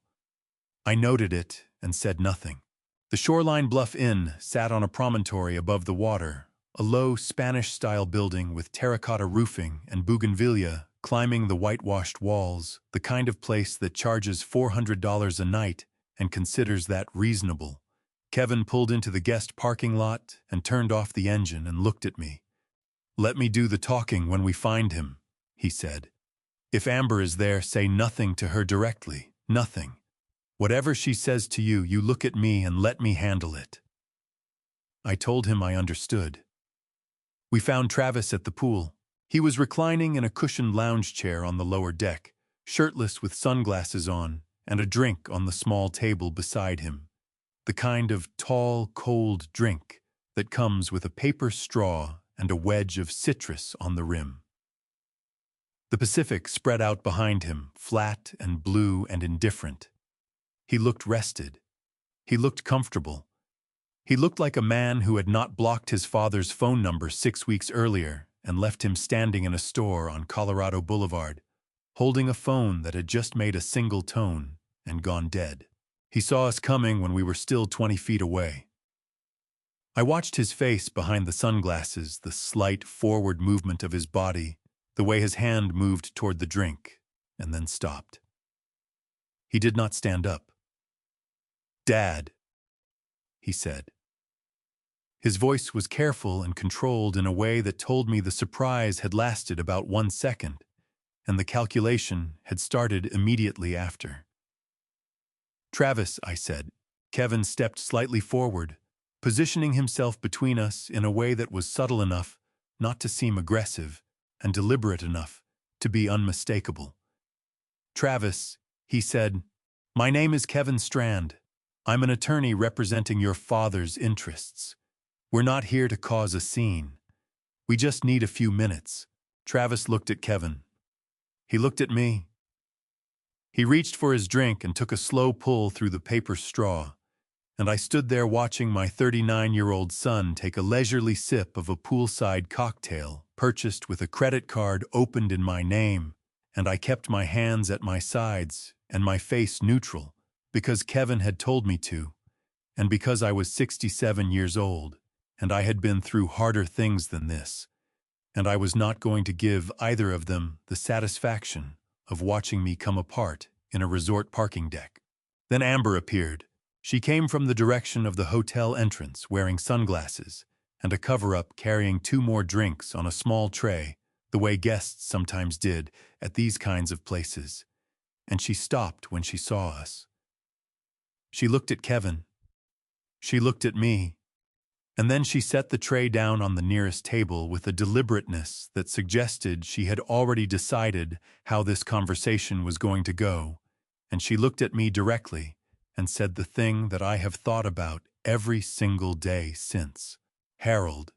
[SPEAKER 1] I noted it and said nothing. The Shoreline Bluff Inn sat on a promontory above the water, a low Spanish-style building with terracotta roofing and bougainvillea climbing the whitewashed walls, the kind of place that charges $400 a night and considers that reasonable. Kevin pulled into the guest parking lot and turned off the engine and looked at me. "Let me do the talking when we find him," he said. "If Amber is there, say nothing to her directly, nothing. Whatever she says to you, you look at me and let me handle it." I told him I understood. We found Travis at the pool. He was reclining in a cushioned lounge chair on the lower deck, shirtless with sunglasses on, and a drink on the small table beside him. The kind of tall, cold drink that comes with a paper straw and a wedge of citrus on the rim. The Pacific spread out behind him, flat and blue and indifferent. He looked rested. He looked comfortable. He looked like a man who had not blocked his father's phone number 6 weeks earlier and left him standing in a store on Colorado Boulevard, holding a phone that had just made a single tone and gone dead. He saw us coming when we were still 20 feet away. I watched his face behind the sunglasses, the slight forward movement of his body, the way his hand moved toward the drink, and then stopped. He did not stand up. "Dad," he said. His voice was careful and controlled in a way that told me the surprise had lasted about 1 second, and the calculation had started immediately after. "Travis," I said. Kevin stepped slightly forward, positioning himself between us in a way that was subtle enough not to seem aggressive and deliberate enough to be unmistakable. "Travis," he said, "my name is Kevin Strand. I'm an attorney representing your father's interests. We're not here to cause a scene. We just need a few minutes." Travis looked at Kevin. He looked at me. He reached for his drink and took a slow pull through the paper straw, and I stood there watching my 39-year-old son take a leisurely sip of a poolside cocktail purchased with a credit card opened in my name, and I kept my hands at my sides and my face neutral because Kevin had told me to, and because I was 67 years old, and I had been through harder things than this, and I was not going to give either of them the satisfaction of watching me come apart in a resort parking deck. Then Amber appeared. She came from the direction of the hotel entrance wearing sunglasses and a cover-up carrying 2 more drinks on a small tray, the way guests sometimes did at these kinds of places, and she stopped when she saw us. She looked at Kevin. She looked at me. And then she set the tray down on the nearest table with a deliberateness that suggested she had already decided how this conversation was going to go, and she looked at me directly and said the thing that I have thought about every single day since. "Harold."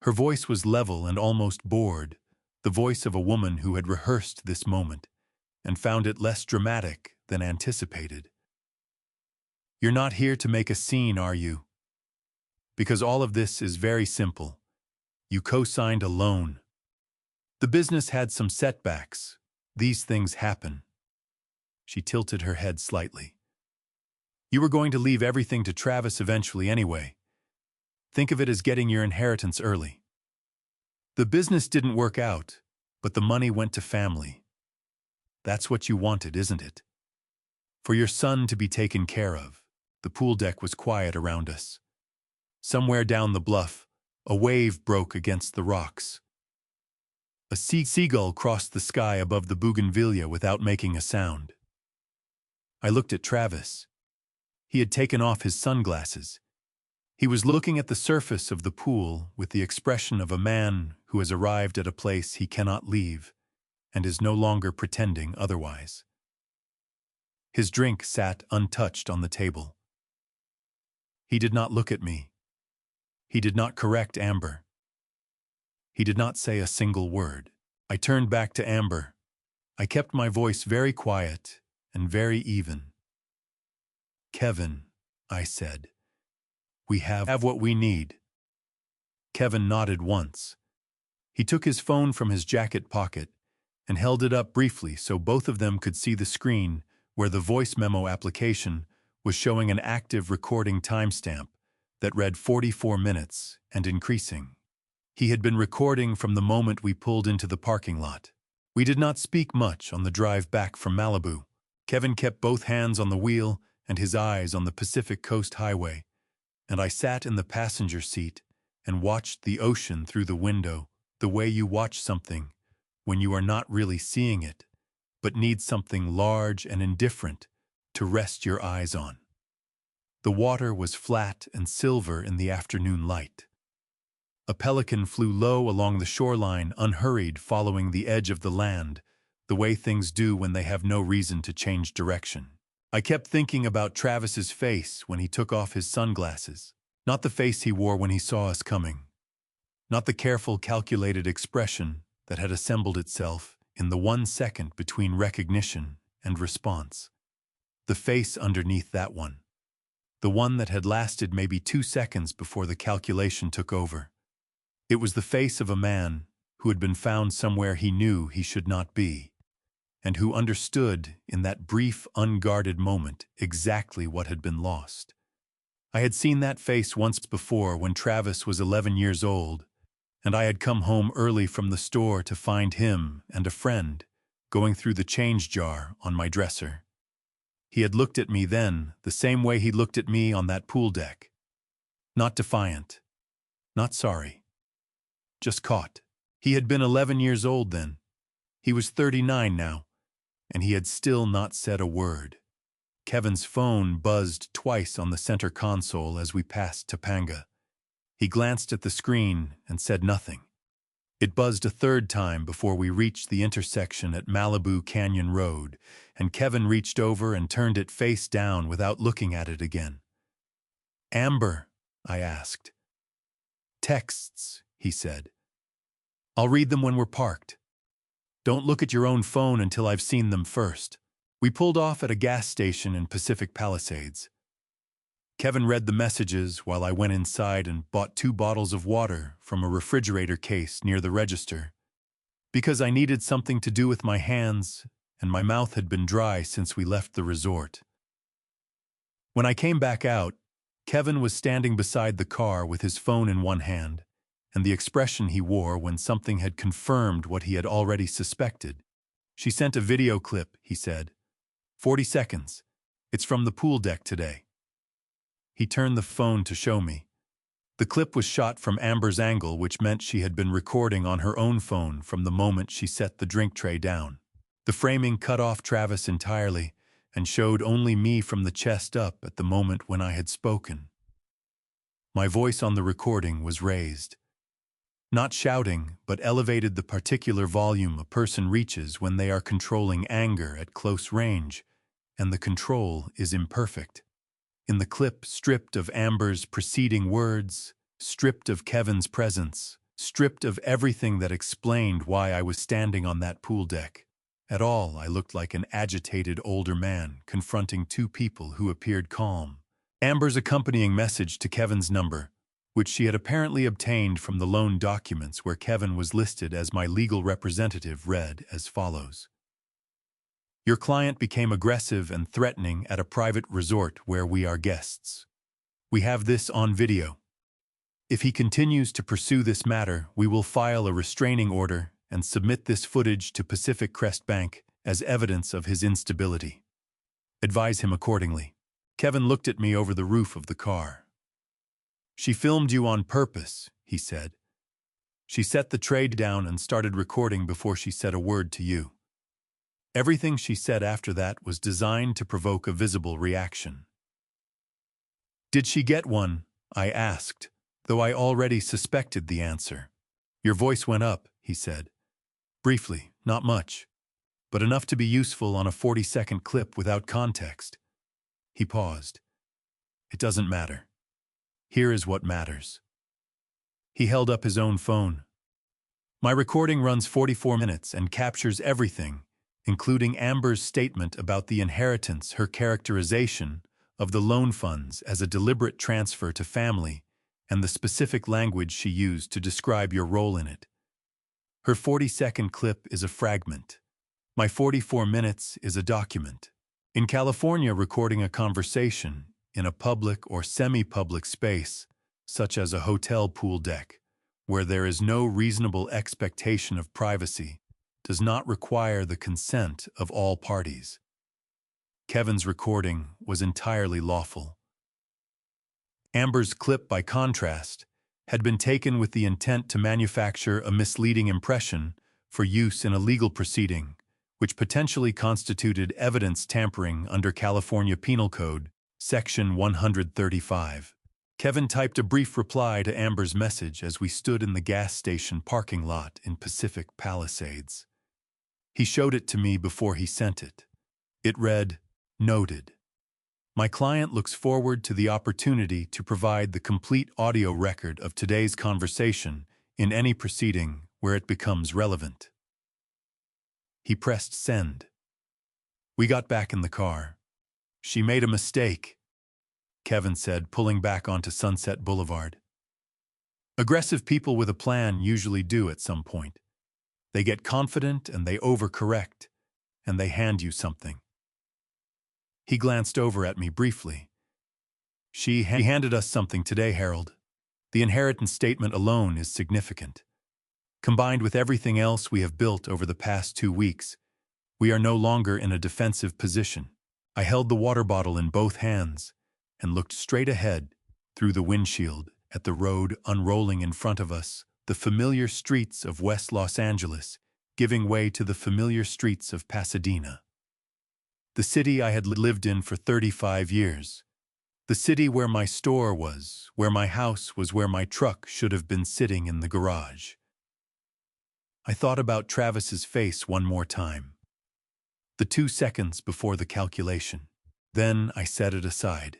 [SPEAKER 1] Her voice was level and almost bored, the voice of a woman who had rehearsed this moment and found it less dramatic than anticipated. "You're not here to make a scene, are you?" Because all of this is very simple. You co-signed a loan. The business had some setbacks. These things happen. She tilted her head slightly. You were going to leave everything to Travis eventually anyway. Think of it as getting your inheritance early. The business didn't work out, but the money went to family. That's what you wanted, isn't it? For your son to be taken care of. The pool deck was quiet around us. Somewhere down the bluff, a wave broke against the rocks. A seagull crossed the sky above the bougainvillea without making a sound. I looked at Travis. He had taken off his sunglasses. He was looking at the surface of the pool with the expression of a man who has arrived at a place he cannot leave and is no longer pretending otherwise. His drink sat untouched on the table. He did not look at me. He did not correct Amber. He did not say a single word. I turned back to Amber. I kept my voice very quiet and very even. Kevin, I said, we have what we need. Kevin nodded once. He took his phone from his jacket pocket and held it up briefly so both of them could see the screen where the voice memo application was showing an active recording timestamp that read 44 minutes and increasing. He had been recording from the moment we pulled into the parking lot. We did not speak much on the drive back from Malibu. Kevin kept both hands on the wheel and his eyes on the Pacific Coast Highway, and I sat in the passenger seat and watched the ocean through the window, the way you watch something when you are not really seeing it, but need something large and indifferent to rest your eyes on. The water was flat and silver in the afternoon light. A pelican flew low along the shoreline, unhurried, following the edge of the land, the way things do when they have no reason to change direction. I kept thinking about Travis's face when he took off his sunglasses, not the face he wore when he saw us coming, not the careful, calculated expression that had assembled itself in the 1 second between recognition and response. The face underneath that one, the one that had lasted maybe 2 seconds before the calculation took over. It was the face of a man who had been found somewhere he knew he should not be, and who understood in that brief, unguarded moment exactly what had been lost. I had seen that face once before when Travis was 11 years old, and I had come home early from the store to find him and a friend going through the change jar on my dresser. He had looked at me then the same way he looked at me on that pool deck. Not defiant, not sorry, just caught. He had been 11 years old then. He was 39 now, and he had still not said a word. Kevin's phone buzzed twice on the center console as we passed Topanga. He glanced at the screen and said nothing. It buzzed a third time before we reached the intersection at Malibu Canyon Road, and Kevin reached over and turned it face down without looking at it again. "Amber," I asked. "Texts," he said. "I'll read them when we're parked. Don't look at your own phone until I've seen them first." We pulled off at a gas station in Pacific Palisades. Kevin read the messages while I went inside and bought 2 bottles of water from a refrigerator case near the register, because I needed something to do with my hands, and my mouth had been dry since we left the resort. When I came back out, Kevin was standing beside the car with his phone in one hand, and the expression he wore when something had confirmed what he had already suspected. "She sent a video clip," he said. 40 seconds. It's from the pool deck today." He turned the phone to show me. The clip was shot from Amber's angle, which meant she had been recording on her own phone from the moment she set the drink tray down. The framing cut off Travis entirely and showed only me from the chest up at the moment when I had spoken. My voice on the recording was raised. Not shouting, but elevated the particular volume a person reaches when they are controlling anger at close range, and the control is imperfect. In the clip, stripped of Amber's preceding words, stripped of Kevin's presence, stripped of everything that explained why I was standing on that pool deck. At all, I looked like an agitated older man confronting 2 people who appeared calm. Amber's accompanying message to Kevin's number, which she had apparently obtained from the loan documents where Kevin was listed as my legal representative, read as follows. Your client became aggressive and threatening at a private resort where we are guests. We have this on video. If he continues to pursue this matter, we will file a restraining order and submit this footage to Pacific Crest Bank as evidence of his instability. Advise him accordingly. Kevin looked at me over the roof of the car. She filmed you on purpose, he said. She set the tray down and started recording before she said a word to you. Everything she said after that was designed to provoke a visible reaction. Did she get one? I asked, though I already suspected the answer. Your voice went up, he said. Briefly, not much, but enough to be useful on a 40-second clip without context. He paused. It doesn't matter. Here is what matters. He held up his own phone. My recording runs 44 minutes and captures everything, including Amber's statement about the inheritance, her characterization of the loan funds as a deliberate transfer to family, and the specific language she used to describe your role in it. Her 40-second clip is a fragment. My 44 minutes is a document. In California, recording a conversation in a public or semi-public space, such as a hotel pool deck, where there is no reasonable expectation of privacy, does not require the consent of all parties. Kevin's recording was entirely lawful. Amber's clip, by contrast, had been taken with the intent to manufacture a misleading impression for use in a legal proceeding, which potentially constituted evidence tampering under California Penal Code, Section 135. Kevin typed a brief reply to Amber's message as we stood in the gas station parking lot in Pacific Palisades. He showed it to me before he sent it. It read, Noted. My client looks forward to the opportunity to provide the complete audio record of today's conversation in any proceeding where it becomes relevant. He pressed send. We got back in the car. She made a mistake, Kevin said, pulling back onto Sunset Boulevard. Aggressive people with a plan usually do at some point. They get confident and they overcorrect, and they hand you something. He glanced over at me briefly. He handed us something today, Harold. The inheritance statement alone is significant. Combined with everything else we have built over the past 2 weeks, we are no longer in a defensive position. I held the water bottle in both hands and looked straight ahead through the windshield at the road unrolling in front of us, the familiar streets of West Los Angeles giving way to the familiar streets of Pasadena. The city I had lived in for 35 years. The city where my store was, where my house was, where my truck should have been sitting in the garage. I thought about Travis's face one more time. The 2 seconds before the calculation. Then I set it aside.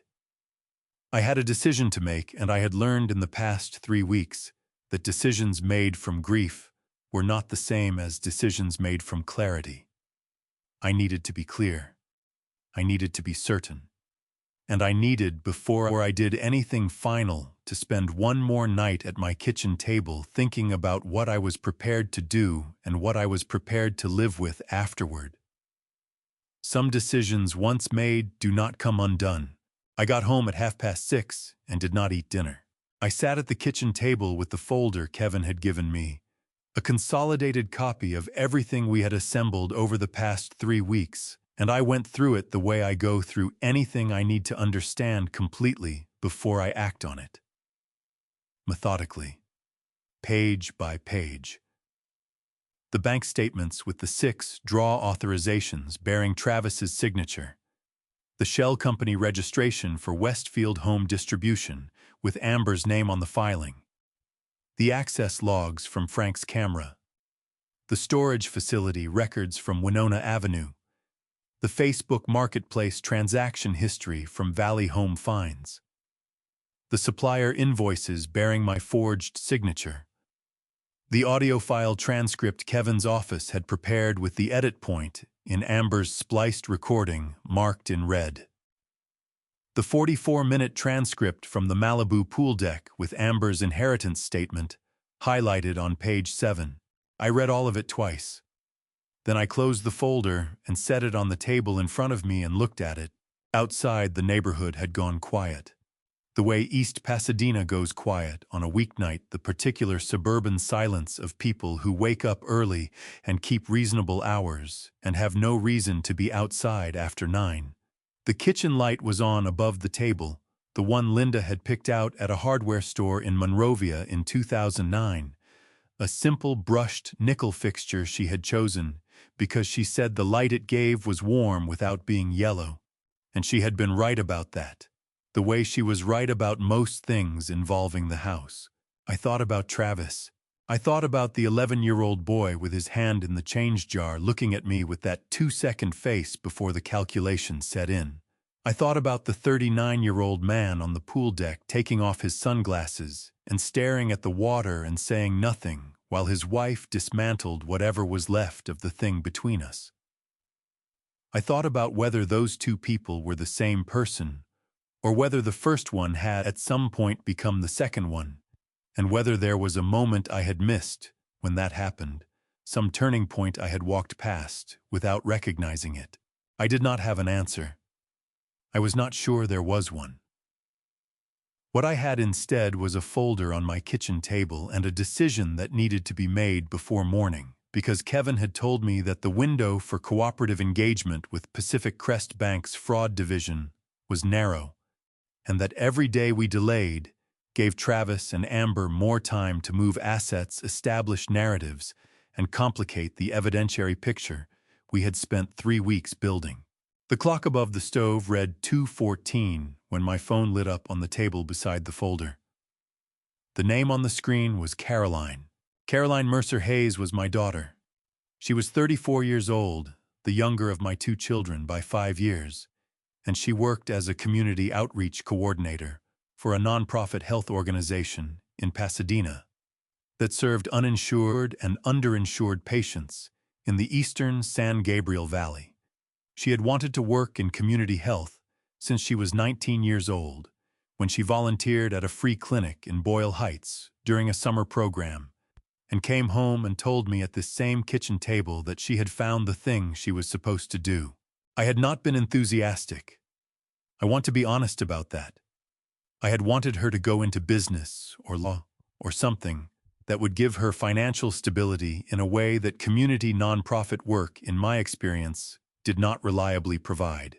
[SPEAKER 1] I had a decision to make, and I had learned in the past 3 weeks that decisions made from grief were not the same as decisions made from clarity. I needed to be clear. I needed to be certain. And I needed, before I did anything final, to spend one more night at my kitchen table thinking about what I was prepared to do and what I was prepared to live with afterward. Some decisions once made do not come undone. I got home at 6:30 and did not eat dinner. I sat at the kitchen table with the folder Kevin had given me, a consolidated copy of everything we had assembled over the past 3 weeks, and I went through it the way I go through anything I need to understand completely before I act on it. Methodically, page by page. The bank statements with the 6 draw authorizations bearing Travis's signature. The shell company registration for Westfield Home Distribution with Amber's name on the filing. The access logs from Frank's camera. The storage facility records from Winona Avenue. The Facebook Marketplace transaction history from Valley Home Finds. The supplier invoices bearing my forged signature. The audio file transcript Kevin's office had prepared with the edit point in Amber's spliced recording marked in red. The 44-minute transcript from the Malibu pool deck with Amber's inheritance statement, highlighted on page 7. I read all of it twice. Then I closed the folder and set it on the table in front of me and looked at it. Outside, the neighborhood had gone quiet. The way East Pasadena goes quiet on a weeknight, the particular suburban silence of people who wake up early and keep reasonable hours and have no reason to be outside after 9. The kitchen light was on above the table, the one Linda had picked out at a hardware store in Monrovia in 2009. A simple brushed nickel fixture she had chosen because she said the light it gave was warm without being yellow. And she had been right about that, the way she was right about most things involving the house. I thought about Travis. I thought about the 11-year-old boy with his hand in the change jar looking at me with that 2-second face before the calculation set in. I thought about the 39-year-old man on the pool deck taking off his sunglasses and staring at the water and saying nothing while his wife dismantled whatever was left of the thing between us. I thought about whether those two people were the same person, or whether the first one had at some point become the second one, and whether there was a moment I had missed when that happened, some turning point I had walked past without recognizing it. I did not have an answer. I was not sure there was one. What I had instead was a folder on my kitchen table and a decision that needed to be made before morning, because Kevin had told me that the window for cooperative engagement with Pacific Crest Bank's fraud division was narrow, and that every day we delayed gave Travis and Amber more time to move assets, establish narratives, and complicate the evidentiary picture we had spent 3 weeks building. The clock above the stove read 2:14 when my phone lit up on the table beside the folder. The name on the screen was Caroline. Caroline Mercer Hayes was my daughter. She was 34 years old, the younger of my 2 children by 5 years, and she worked as a community outreach coordinator for a nonprofit health organization in Pasadena that served uninsured and underinsured patients in the eastern San Gabriel Valley. She had wanted to work in community health since she was 19 years old, when she volunteered at a free clinic in Boyle Heights during a summer program, and came home and told me at this same kitchen table that she had found the thing she was supposed to do. I had not been enthusiastic. I want to be honest about that. I had wanted her to go into business or law or something that would give her financial stability in a way that community nonprofit work, in my experience, did not reliably provide.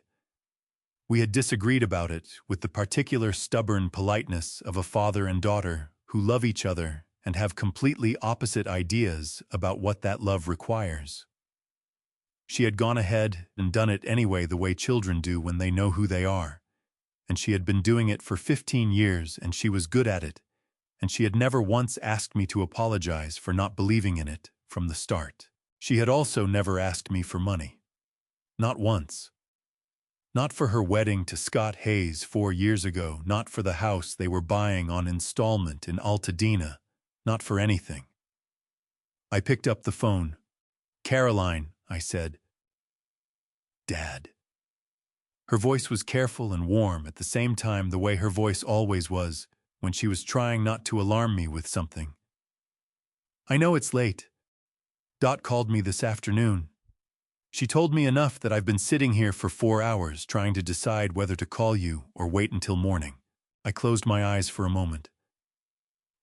[SPEAKER 1] We had disagreed about it with the particular stubborn politeness of a father and daughter who love each other and have completely opposite ideas about what that love requires. She had gone ahead and done it anyway, the way children do when they know who they are. And she had been doing it for 15 years, and she was good at it, and she had never once asked me to apologize for not believing in it from the start. She had also never asked me for money. Not once. Not for her wedding to Scott Hayes 4 years ago, not for the house they were buying on installment in Altadena, not for anything. I picked up the phone. "Caroline," I said. "Dad." Her voice was careful and warm at the same time, the way her voice always was when she was trying not to alarm me with something. "I know it's late. Dot called me this afternoon. She told me enough that I've been sitting here for 4 hours trying to decide whether to call you or wait until morning." I closed my eyes for a moment.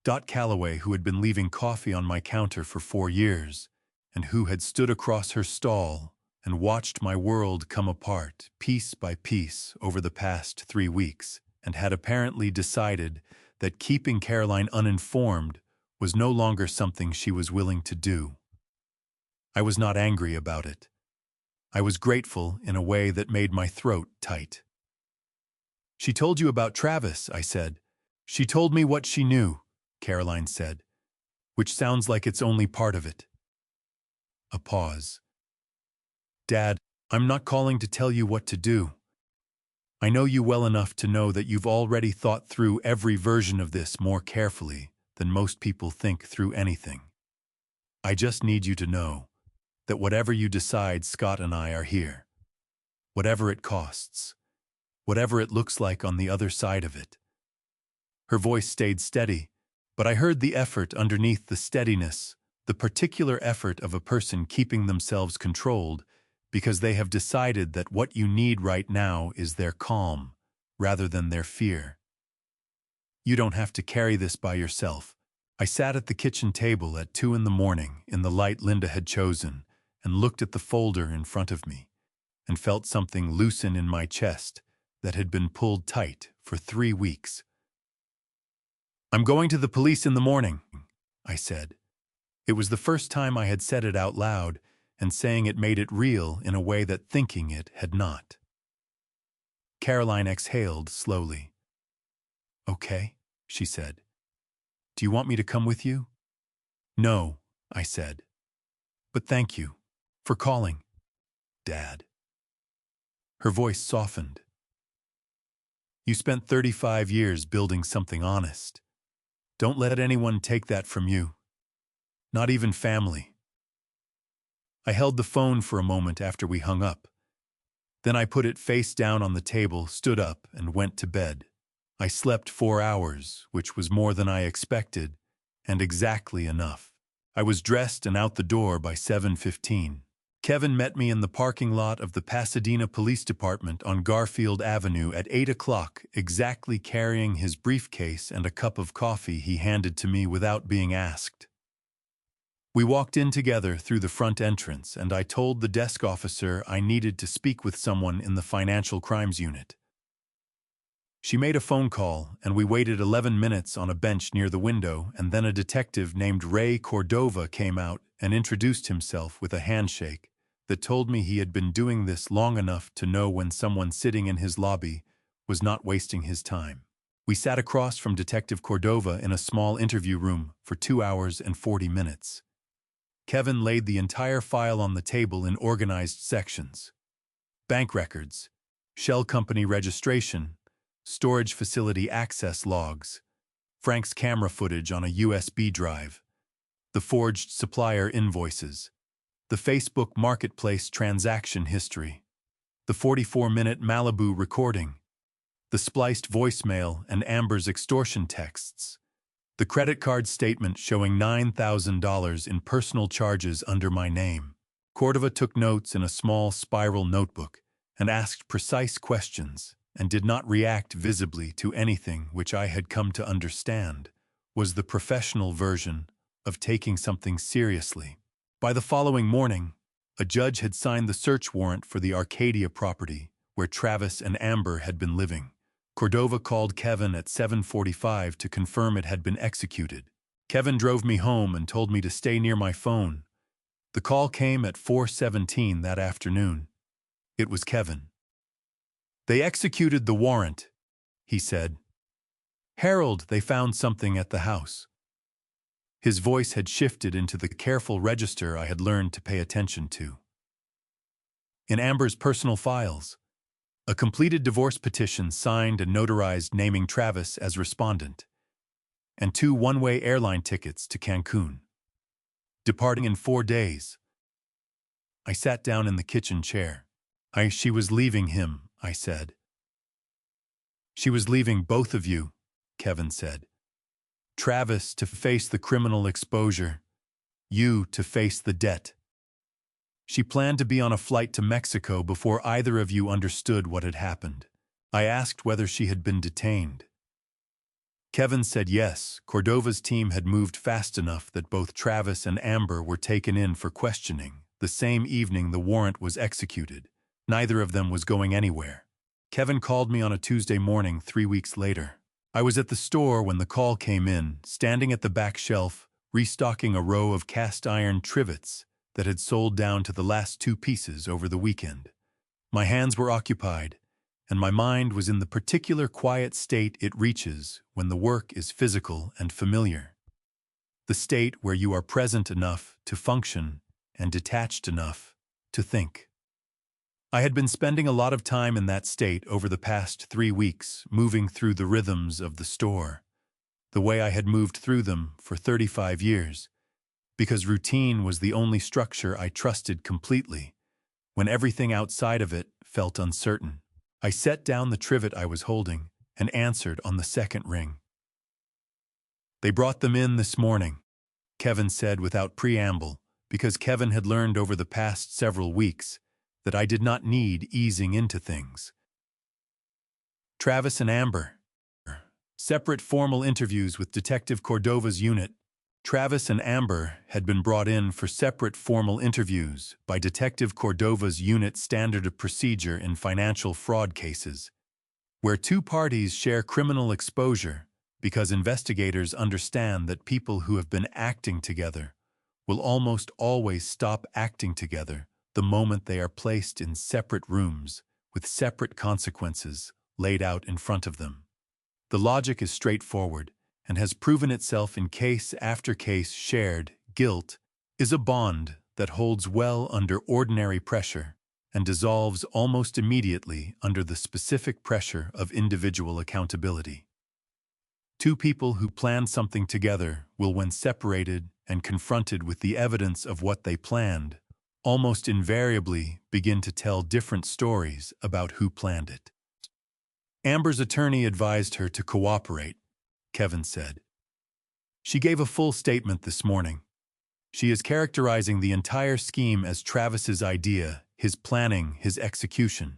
[SPEAKER 1] Dot Calloway, who had been leaving coffee on my counter for 4 years, and who had stood across her stall and watched my world come apart piece by piece over the past 3 weeks, and had apparently decided that keeping Caroline uninformed was no longer something she was willing to do. I was not angry about it. I was grateful in a way that made my throat tight. "She told you about Travis," I said. "She told me what she knew," Caroline said, "which sounds like it's only part of it." A pause. "Dad, I'm not calling to tell you what to do. I know you well enough to know that you've already thought through every version of this more carefully than most people think through anything. I just need you to know that whatever you decide, Scott and I are here. Whatever it costs. whatever it looks like on the other side of it. Her voice stayed steady, but I heard the effort underneath the steadiness, the particular effort of a person keeping themselves controlled because they have decided that what you need right now is their calm, rather than their fear. You don't have to carry this by yourself. I sat at the kitchen table at 2 in the morning in the light Linda had chosen and looked at the folder in front of me and felt something loosen in my chest that had been pulled tight for 3 weeks. "I'm going to the police in the morning," I said. It was the first time I had said it out loud, and saying it made it real in a way that thinking it had not. Caroline exhaled slowly. "Okay," she said. "Do you want me to come with you?" "No," I said. "But thank you for calling, Dad." Her voice softened. "You spent 35 years building something honest. Don't let anyone take that from you. Not even family." I held the phone for a moment after we hung up. Then I put it face down on the table, stood up, and went to bed. I slept 4 hours, which was more than I expected, and exactly enough. I was dressed and out the door by 7:15. Kevin met me in the parking lot of the Pasadena Police Department on Garfield Avenue at 8 o'clock, exactly carrying his briefcase and a cup of coffee he handed to me without being asked. We walked in together through the front entrance, and I told the desk officer I needed to speak with someone in the financial crimes unit. She made a phone call, and we waited 11 minutes on a bench near the window, and then a detective named Ray Cordova came out and introduced himself with a handshake that told me he had been doing this long enough to know when someone sitting in his lobby was not wasting his time. We sat across from Detective Cordova in a small interview room for 2 hours and 40 minutes. Kevin laid the entire file on the table in organized sections: bank records, shell company registration, storage facility access logs, Frank's camera footage on a USB drive, the forged supplier invoices, the Facebook Marketplace transaction history, the 44-minute Malibu recording, the spliced voicemail and Amber's extortion texts, the credit card statement showing $9,000 in personal charges under my name. Cordova took notes in a small spiral notebook and asked precise questions and did not react visibly to anything which I had come to understand was the professional version of taking something seriously. By the following morning, a judge had signed the search warrant for the Arcadia property where Travis and Amber had been living. Cordova called Kevin at 7:45 to confirm it had been executed. Kevin drove me home and told me to stay near my phone. The call came at 4:17 that afternoon. It was Kevin. "They executed the warrant," he said. "Harold, they found something at the house." His voice had shifted into the careful register I had learned to pay attention to. In Amber's personal files, a completed divorce petition signed and notarized naming Travis as respondent, and 2 one-way airline tickets to Cancun. Departing in 4 days. I sat down in the kitchen chair. She was leaving him," I said. "She was leaving both of you," Kevin said. "Travis to face the criminal exposure, you to face the debt. She planned to be on a flight to Mexico before either of you understood what had happened." I asked whether she had been detained. Kevin said yes. Cordova's team had moved fast enough that both Travis and Amber were taken in for questioning the same evening the warrant was executed. Neither of them was going anywhere. Kevin called me on a Tuesday morning 3 weeks later. I was at the store when the call came in, standing at the back shelf, restocking a row of cast-iron trivets that had sold down to the last 2 pieces over the weekend. My hands were occupied, and my mind was in the particular quiet state it reaches when the work is physical and familiar. The state where you are present enough to function and detached enough to think. I had been spending a lot of time in that state over the past 3 weeks, moving through the rhythms of the store, the way I had moved through them for 35 years, because routine was the only structure I trusted completely, when everything outside of it felt uncertain. I set down the trivet I was holding and answered on the second ring. They brought them in this morning, Kevin said without preamble, because Kevin had learned over the past several weeks that I did not need easing into things. Travis and Amber. Separate formal interviews with Detective Cordova's unit. Travis and Amber had been brought in for separate formal interviews by Detective Cordova's unit standard of procedure in financial fraud cases, where two parties share criminal exposure because investigators understand that people who have been acting together will almost always stop acting together the moment they are placed in separate rooms with separate consequences laid out in front of them. The logic is straightforward and has proven itself in case after case. Shared guilt is a bond that holds well under ordinary pressure and dissolves almost immediately under the specific pressure of individual accountability. Two people who plan something together will, when separated and confronted with the evidence of what they planned, almost invariably begin to tell different stories about who planned it. Amber's attorney advised her to cooperate, Kevin said. She gave a full statement this morning. She is characterizing the entire scheme as Travis's idea, his planning, his execution.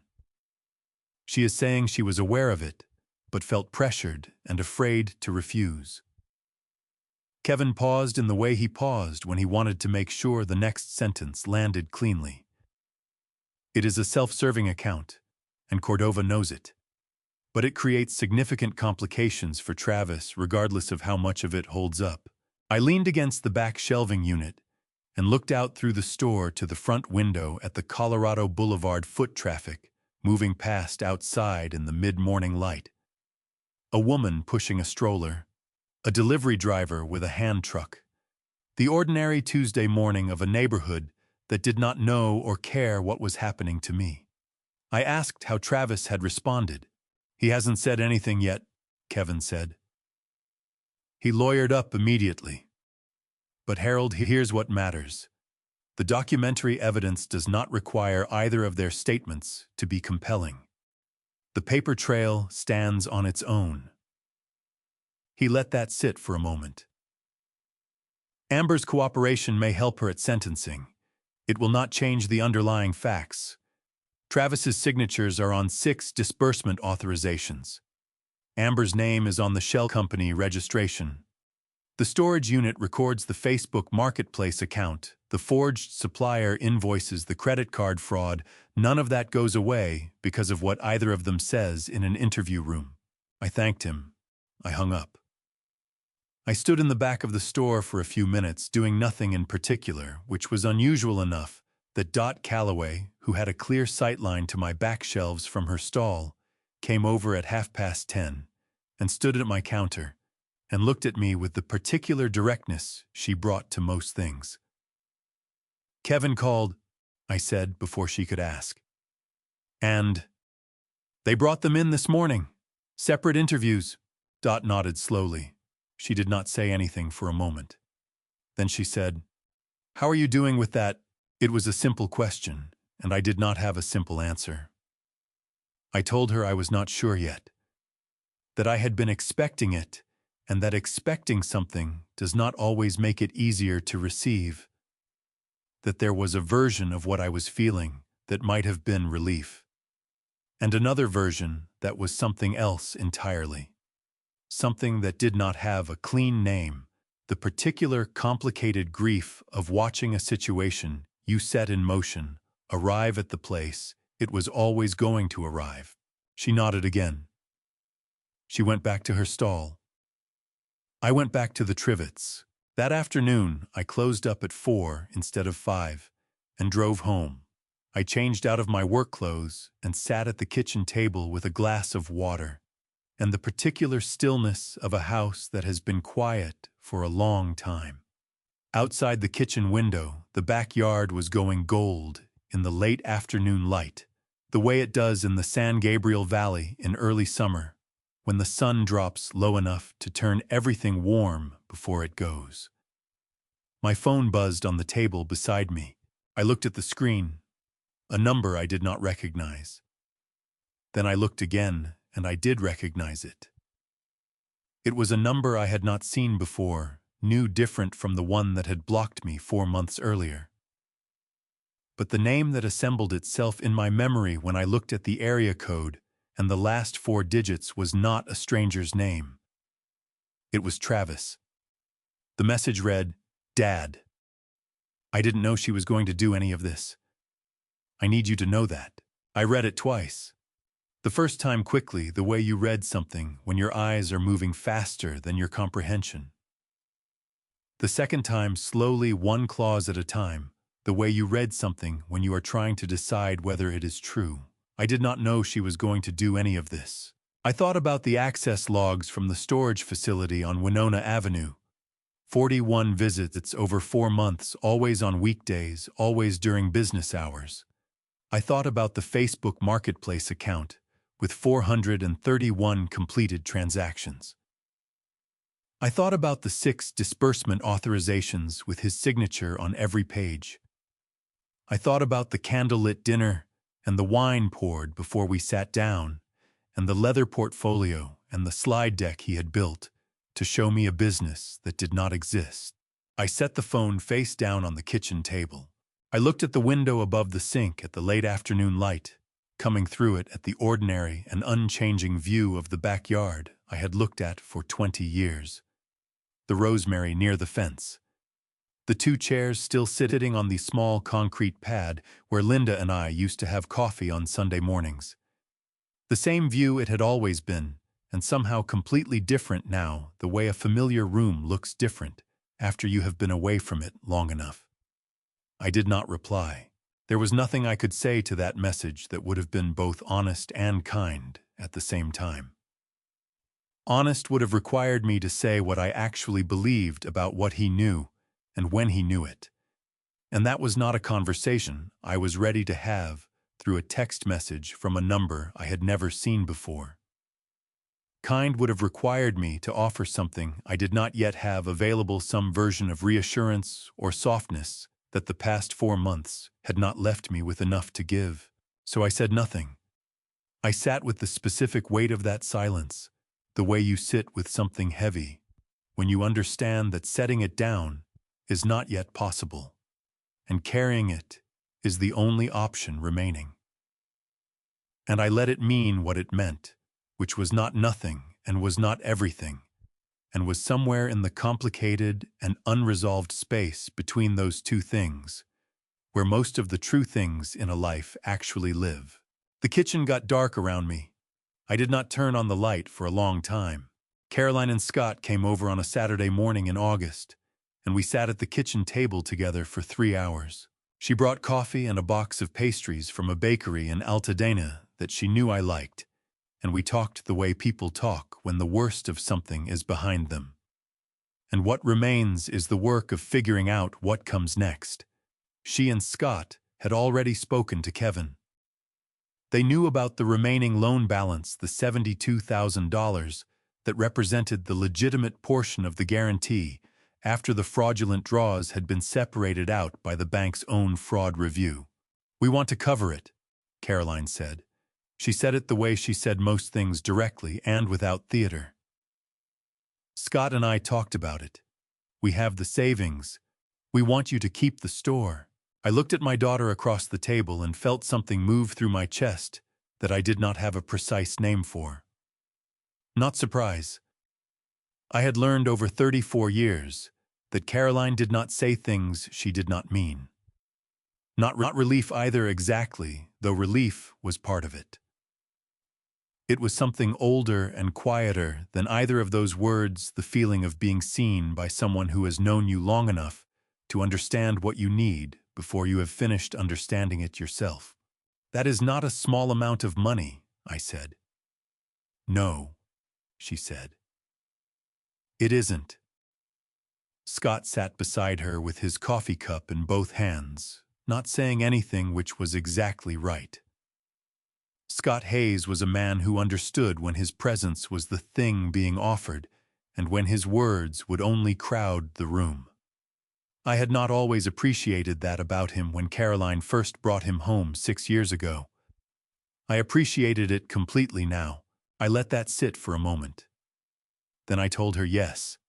[SPEAKER 1] She is saying she was aware of it, but felt pressured and afraid to refuse. Kevin paused in the way he paused when he wanted to make sure the next sentence landed cleanly. It is a self-serving account, and Cordova knows it. But it creates significant complications for Travis regardless of how much of it holds up. I leaned against the back shelving unit and looked out through the store to the front window at the Colorado Boulevard foot traffic moving past outside in the mid-morning light. A woman pushing a stroller, a delivery driver with a hand truck. The ordinary Tuesday morning of a neighborhood that did not know or care what was happening to me. I asked how Travis had responded. He hasn't said anything yet, Kevin said. He lawyered up immediately. But Harold, here's what matters. The documentary evidence does not require either of their statements to be compelling. The paper trail stands on its own. He let that sit for a moment. Amber's cooperation may help her at sentencing. It will not change the underlying facts. Travis's signatures are on 6 disbursement authorizations. Amber's name is on the shell company registration. The storage unit records the Facebook Marketplace account. The forged supplier invoices the credit card fraud. None of that goes away because of what either of them says in an interview room. I thanked him. I hung up. I stood in the back of the store for a few minutes, doing nothing in particular, which was unusual enough that Dot Calloway, who had a clear sightline to my back shelves from her stall, came over at 10:30 and stood at my counter and looked at me with the particular directness she brought to most things. Kevin called, I said before she could ask. And they brought them in this morning. Separate interviews. Dot nodded slowly. She did not say anything for a moment. Then she said, "How are you doing with that?" It was a simple question, and I did not have a simple answer. I told her I was not sure yet, that I had been expecting it, and that expecting something does not always make it easier to receive, that there was a version of what I was feeling that might have been relief, and another version that was something else entirely, something that did not have a clean name, the particular complicated grief of watching a situation you set in motion arrive at the place it was always going to arrive. She nodded again. She went back to her stall. I went back to the trivets. That afternoon, I closed up at 4 instead of 5 and drove home. I changed out of my work clothes and sat at the kitchen table with a glass of water and the particular stillness of a house that has been quiet for a long time. Outside the kitchen window, the backyard was going gold in the late afternoon light, the way it does in the San Gabriel Valley in early summer, when the sun drops low enough to turn everything warm before it goes. My phone buzzed on the table beside me. I looked at the screen, a number I did not recognize. Then I looked again, and I did recognize it. It was a number I had not seen before, new different from the one that had blocked me 4 months earlier. But the name that assembled itself in my memory when I looked at the area code and the last 4 digits was not a stranger's name. It was Travis. The message read, "Dad. I didn't know she was going to do any of this. I need you to know that." I read it twice. The first time quickly, the way you read something when your eyes are moving faster than your comprehension. The second time slowly, one clause at a time, the way you read something when you are trying to decide whether it is true. I did not know she was going to do any of this. I thought about the access logs from the storage facility on Winona Avenue. 41 visits over 4 months, always on weekdays, always during business hours. I thought about the Facebook Marketplace account, with 431 completed transactions. I thought about the 6 disbursement authorizations with his signature on every page. I thought about the candlelit dinner and the wine poured before we sat down, and the leather portfolio and the slide deck he had built to show me a business that did not exist. I set the phone face down on the kitchen table. I looked at the window above the sink at the late afternoon light, coming through it at the ordinary and unchanging view of the backyard I had looked at for 20 years. The rosemary near the fence. The 2 chairs still sitting on the small concrete pad where Linda and I used to have coffee on Sunday mornings. The same view it had always been, and somehow completely different now, the way a familiar room looks different after you have been away from it long enough. I did not reply. There was nothing I could say to that message that would have been both honest and kind at the same time. Honest would have required me to say what I actually believed about what he knew and when he knew it. And that was not a conversation I was ready to have through a text message from a number I had never seen before. Kind would have required me to offer something I did not yet have available, some version of reassurance or softness that the past 4 months had not left me with enough to give. So I said nothing. I sat with the specific weight of that silence, the way you sit with something heavy, when you understand that setting it down is not yet possible, and carrying it is the only option remaining. And I let it mean what it meant, which was not nothing and was not everything, and was somewhere in the complicated and unresolved space between those 2 things, where most of the true things in a life actually live. The kitchen got dark around me. I did not turn on the light for a long time. Caroline and Scott came over on a Saturday morning in August, and we sat at the kitchen table together for 3 hours. She brought coffee and a box of pastries from a bakery in Altadena that she knew I liked, and we talked the way people talk when the worst of something is behind them. And what remains is the work of figuring out what comes next. She and Scott had already spoken to Kevin. They knew about the remaining loan balance, the $72,000 that represented the legitimate portion of the guarantee after the fraudulent draws had been separated out by the bank's own fraud review. "We want to cover it," Caroline said. She said it the way she said most things, directly and without theater. Scott and I talked about it. "We have the savings. We want you to keep the store." I looked at my daughter across the table and felt something move through my chest that I did not have a precise name for. Not surprise. I had learned over 34 years that Caroline did not say things she did not mean. Not relief either, exactly, though relief was part of it. It was something older and quieter than either of those words, the feeling of being seen by someone who has known you long enough to understand what you need before you have finished understanding it yourself. "That is not a small amount of money," I said. "No," she said. "It isn't." Scott sat beside her with his coffee cup in both hands, not saying anything, which was exactly right. Scott Hayes was a man who understood when his presence was the thing being offered and when his words would only crowd the room. I had not always appreciated that about him when Caroline first brought him home 6 years ago. I appreciated it completely now. I let that sit for a moment. Then I told her yes,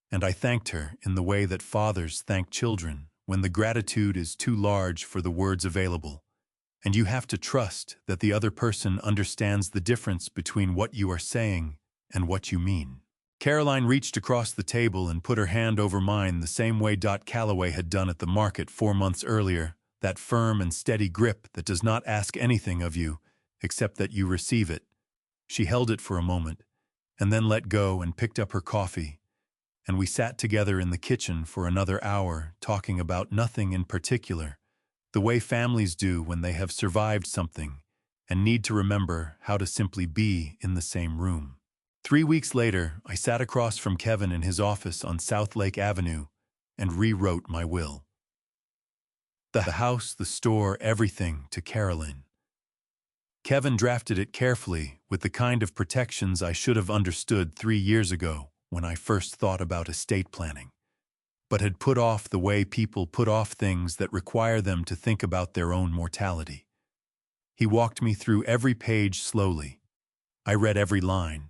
[SPEAKER 1] and I thanked her in the way that fathers thank children when the gratitude is too large for the words available, and you have to trust that the other person understands the difference between what you are saying and what you mean. Caroline reached across the table and put her hand over mine the same way Dot Calloway had done at the market 4 months earlier, that firm and steady grip that does not ask anything of you except that you receive it. She held it for a moment, and then let go and picked up her coffee, and we sat together in the kitchen for another hour talking about nothing in particular, the way families do when they have survived something and need to remember how to simply be in the same room. 3 weeks later, I sat across from Kevin in his office on South Lake Avenue and rewrote my will. The house, the store, everything to Caroline. Kevin drafted it carefully with the kind of protections I should have understood 3 years ago when I first thought about estate planning, but had put off the way people put off things that require them to think about their own mortality. He walked me through every page slowly. I read every line.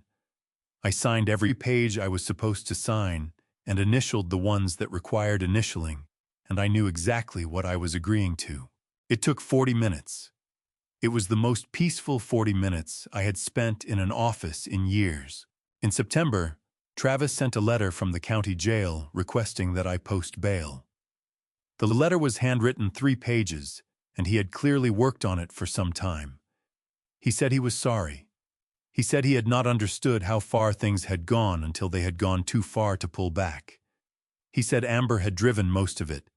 [SPEAKER 1] I signed every page I was supposed to sign and initialed the ones that required initialing, and I knew exactly what I was agreeing to. It took 40 minutes. It was the most peaceful 40 minutes I had spent in an office in years. In September, Travis sent a letter from the county jail requesting that I post bail. The letter was handwritten 3 pages, and he had clearly worked on it for some time. He said he was sorry. He said he had not understood how far things had gone until they had gone too far to pull back. He said Amber had driven most of it,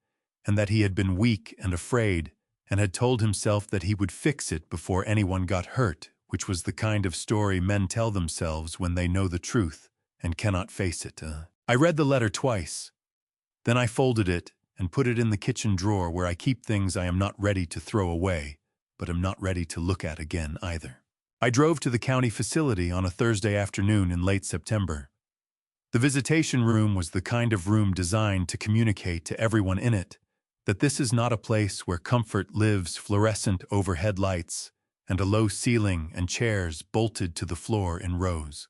[SPEAKER 1] and that he had been weak and afraid, and had told himself that he would fix it before anyone got hurt, which was the kind of story men tell themselves when they know the truth and cannot face it. I read the letter twice. Then I folded it and put it in the kitchen drawer where I keep things I am not ready to throw away, but am not ready to look at again either. I drove to the county facility on a Thursday afternoon in late September. The visitation room was the kind of room designed to communicate to everyone in it that this is not a place where comfort lives, fluorescent overhead lights and a low ceiling and chairs bolted to the floor in rows.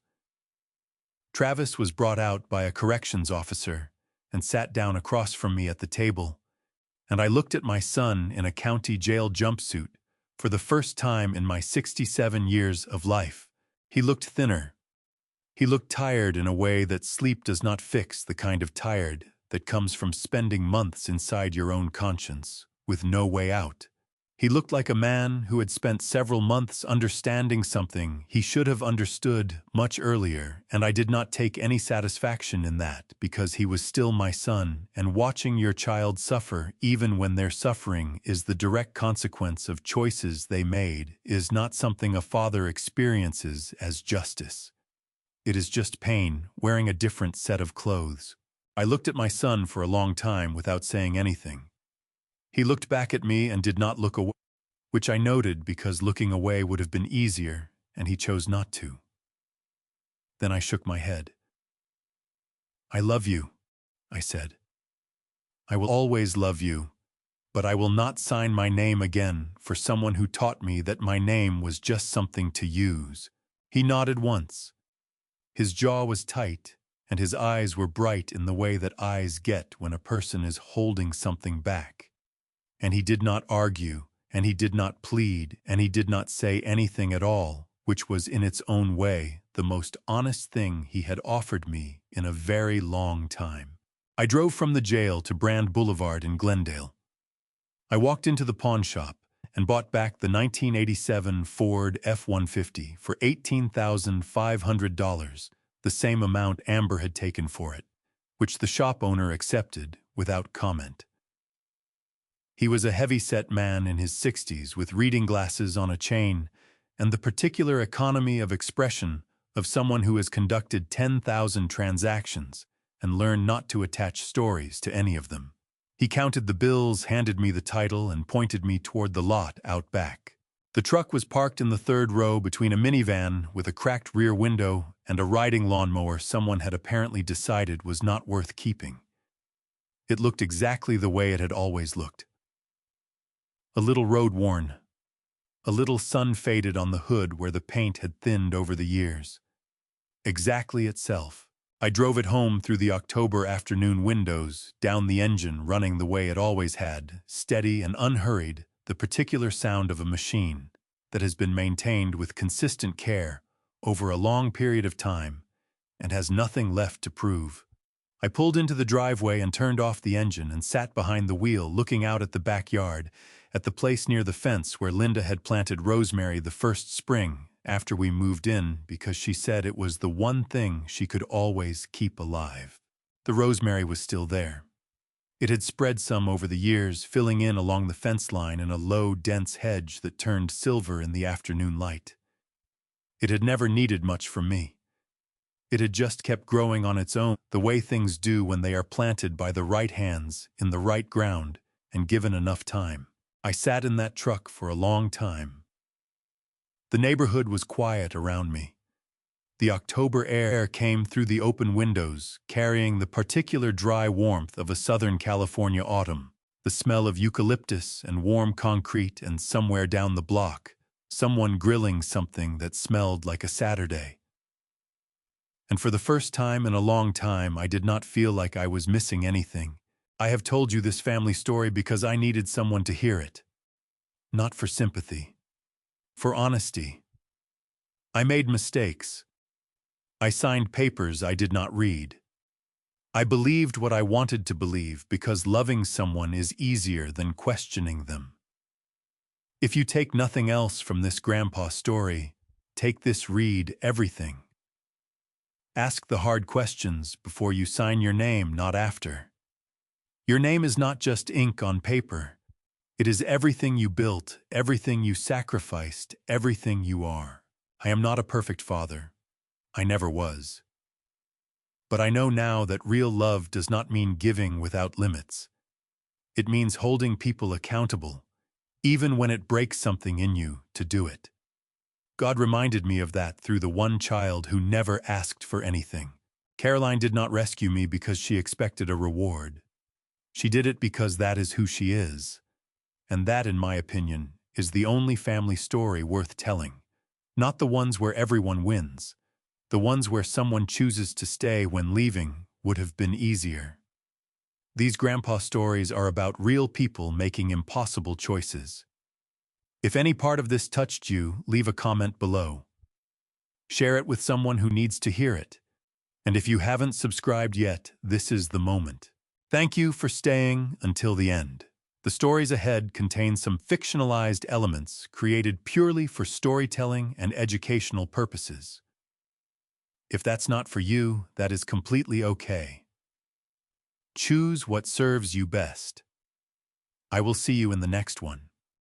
[SPEAKER 1] Travis was brought out by a corrections officer and sat down across from me at the table, and I looked at my son in a county jail jumpsuit for the first time in my 67 years of life. He looked thinner. He looked tired in a way that sleep does not fix, the kind of tired that comes from spending months inside your own conscience, with no way out. He looked like a man who had spent several months understanding something he should have understood much earlier, and I did not take any satisfaction in that because he was still my son, and watching your child suffer, even when their suffering is the direct consequence of choices they made, is not something a father experiences as justice. It is just pain, wearing a different set of clothes. I looked at my son for a long time without saying anything. He looked back at me and did not look away, which I noted because looking away would have been easier, and he chose not to. Then I shook my head. I love you, I said. I will always love you, but I will not sign my name again for someone who taught me that my name was just something to use. He nodded once. His jaw was tight, and his eyes were bright in the way that eyes get when a person is holding something back. And he did not argue, and he did not plead, and he did not say anything at all, which was in its own way the most honest thing he had offered me in a very long time. I drove from the jail to Brand Boulevard in Glendale. I walked into the pawn shop and bought back the 1987 Ford F-150 for $18,500, the same amount Amber had taken for it, which the shop owner accepted without comment. He was a heavy-set man in his 60s with reading glasses on a chain and the particular economy of expression of someone who has conducted 10,000 transactions and learned not to attach stories to any of them. He counted the bills, handed me the title, and pointed me toward the lot out back. The truck was parked in the third row between a minivan with a cracked rear window and a riding lawnmower someone had apparently decided was not worth keeping. It looked exactly the way it had always looked. A little road-worn, A little sun faded on the hood where the paint had thinned over the years. Exactly itself. I drove it home through the October afternoon windows, down the engine running the way it always had, steady and unhurried, the particular sound of a machine that has been maintained with consistent care over a long period of time and has nothing left to prove. I pulled into the driveway and turned off the engine and sat behind the wheel looking out at the backyard, at the place near the fence where Linda had planted rosemary the first spring after we moved in because she said it was the one thing she could always keep alive. The rosemary was still there. It had spread some over the years, filling in along the fence line in a low, dense hedge that turned silver in the afternoon light. It had never needed much from me. It had just kept growing on its own, the way things do when they are planted by the right hands in the right ground and given enough time. I sat in that truck for a long time. The neighborhood was quiet around me. The October air came through the open windows, carrying the particular dry warmth of a Southern California autumn, the smell of eucalyptus and warm concrete, and somewhere down the block, someone grilling something that smelled like a Saturday. And for the first time in a long time, I did not feel like I was missing anything. I have told you this family story because I needed someone to hear it. Not for sympathy. For honesty. I made mistakes. I signed papers I did not read. I believed what I wanted to believe because loving someone is easier than questioning them. If you take nothing else from this grandpa story, take this: read everything. Ask the hard questions before you sign your name, not after. Your name is not just ink on paper. It is everything you built, everything you sacrificed, everything you are. I am not a perfect father. I never was. But I know now that real love does not mean giving without limits. It means holding people accountable, even when it breaks something in you to do it. God reminded me of that through the one child who never asked for anything. Caroline did not rescue me because she expected a reward. She did it because that is who she is. And that, in my opinion, is the only family story worth telling. Not the ones where everyone wins. The ones where someone chooses to stay when leaving would have been easier. These grandpa stories are about real people making impossible choices. If any part of this touched you, leave a comment below. Share it with someone who needs to hear it. And if you haven't subscribed yet, this is the moment. Thank you for staying until the end. The stories ahead contain some fictionalized elements created purely for storytelling and educational purposes. If that's not for you, that is completely okay. Choose what serves you best. I will see you in the next one.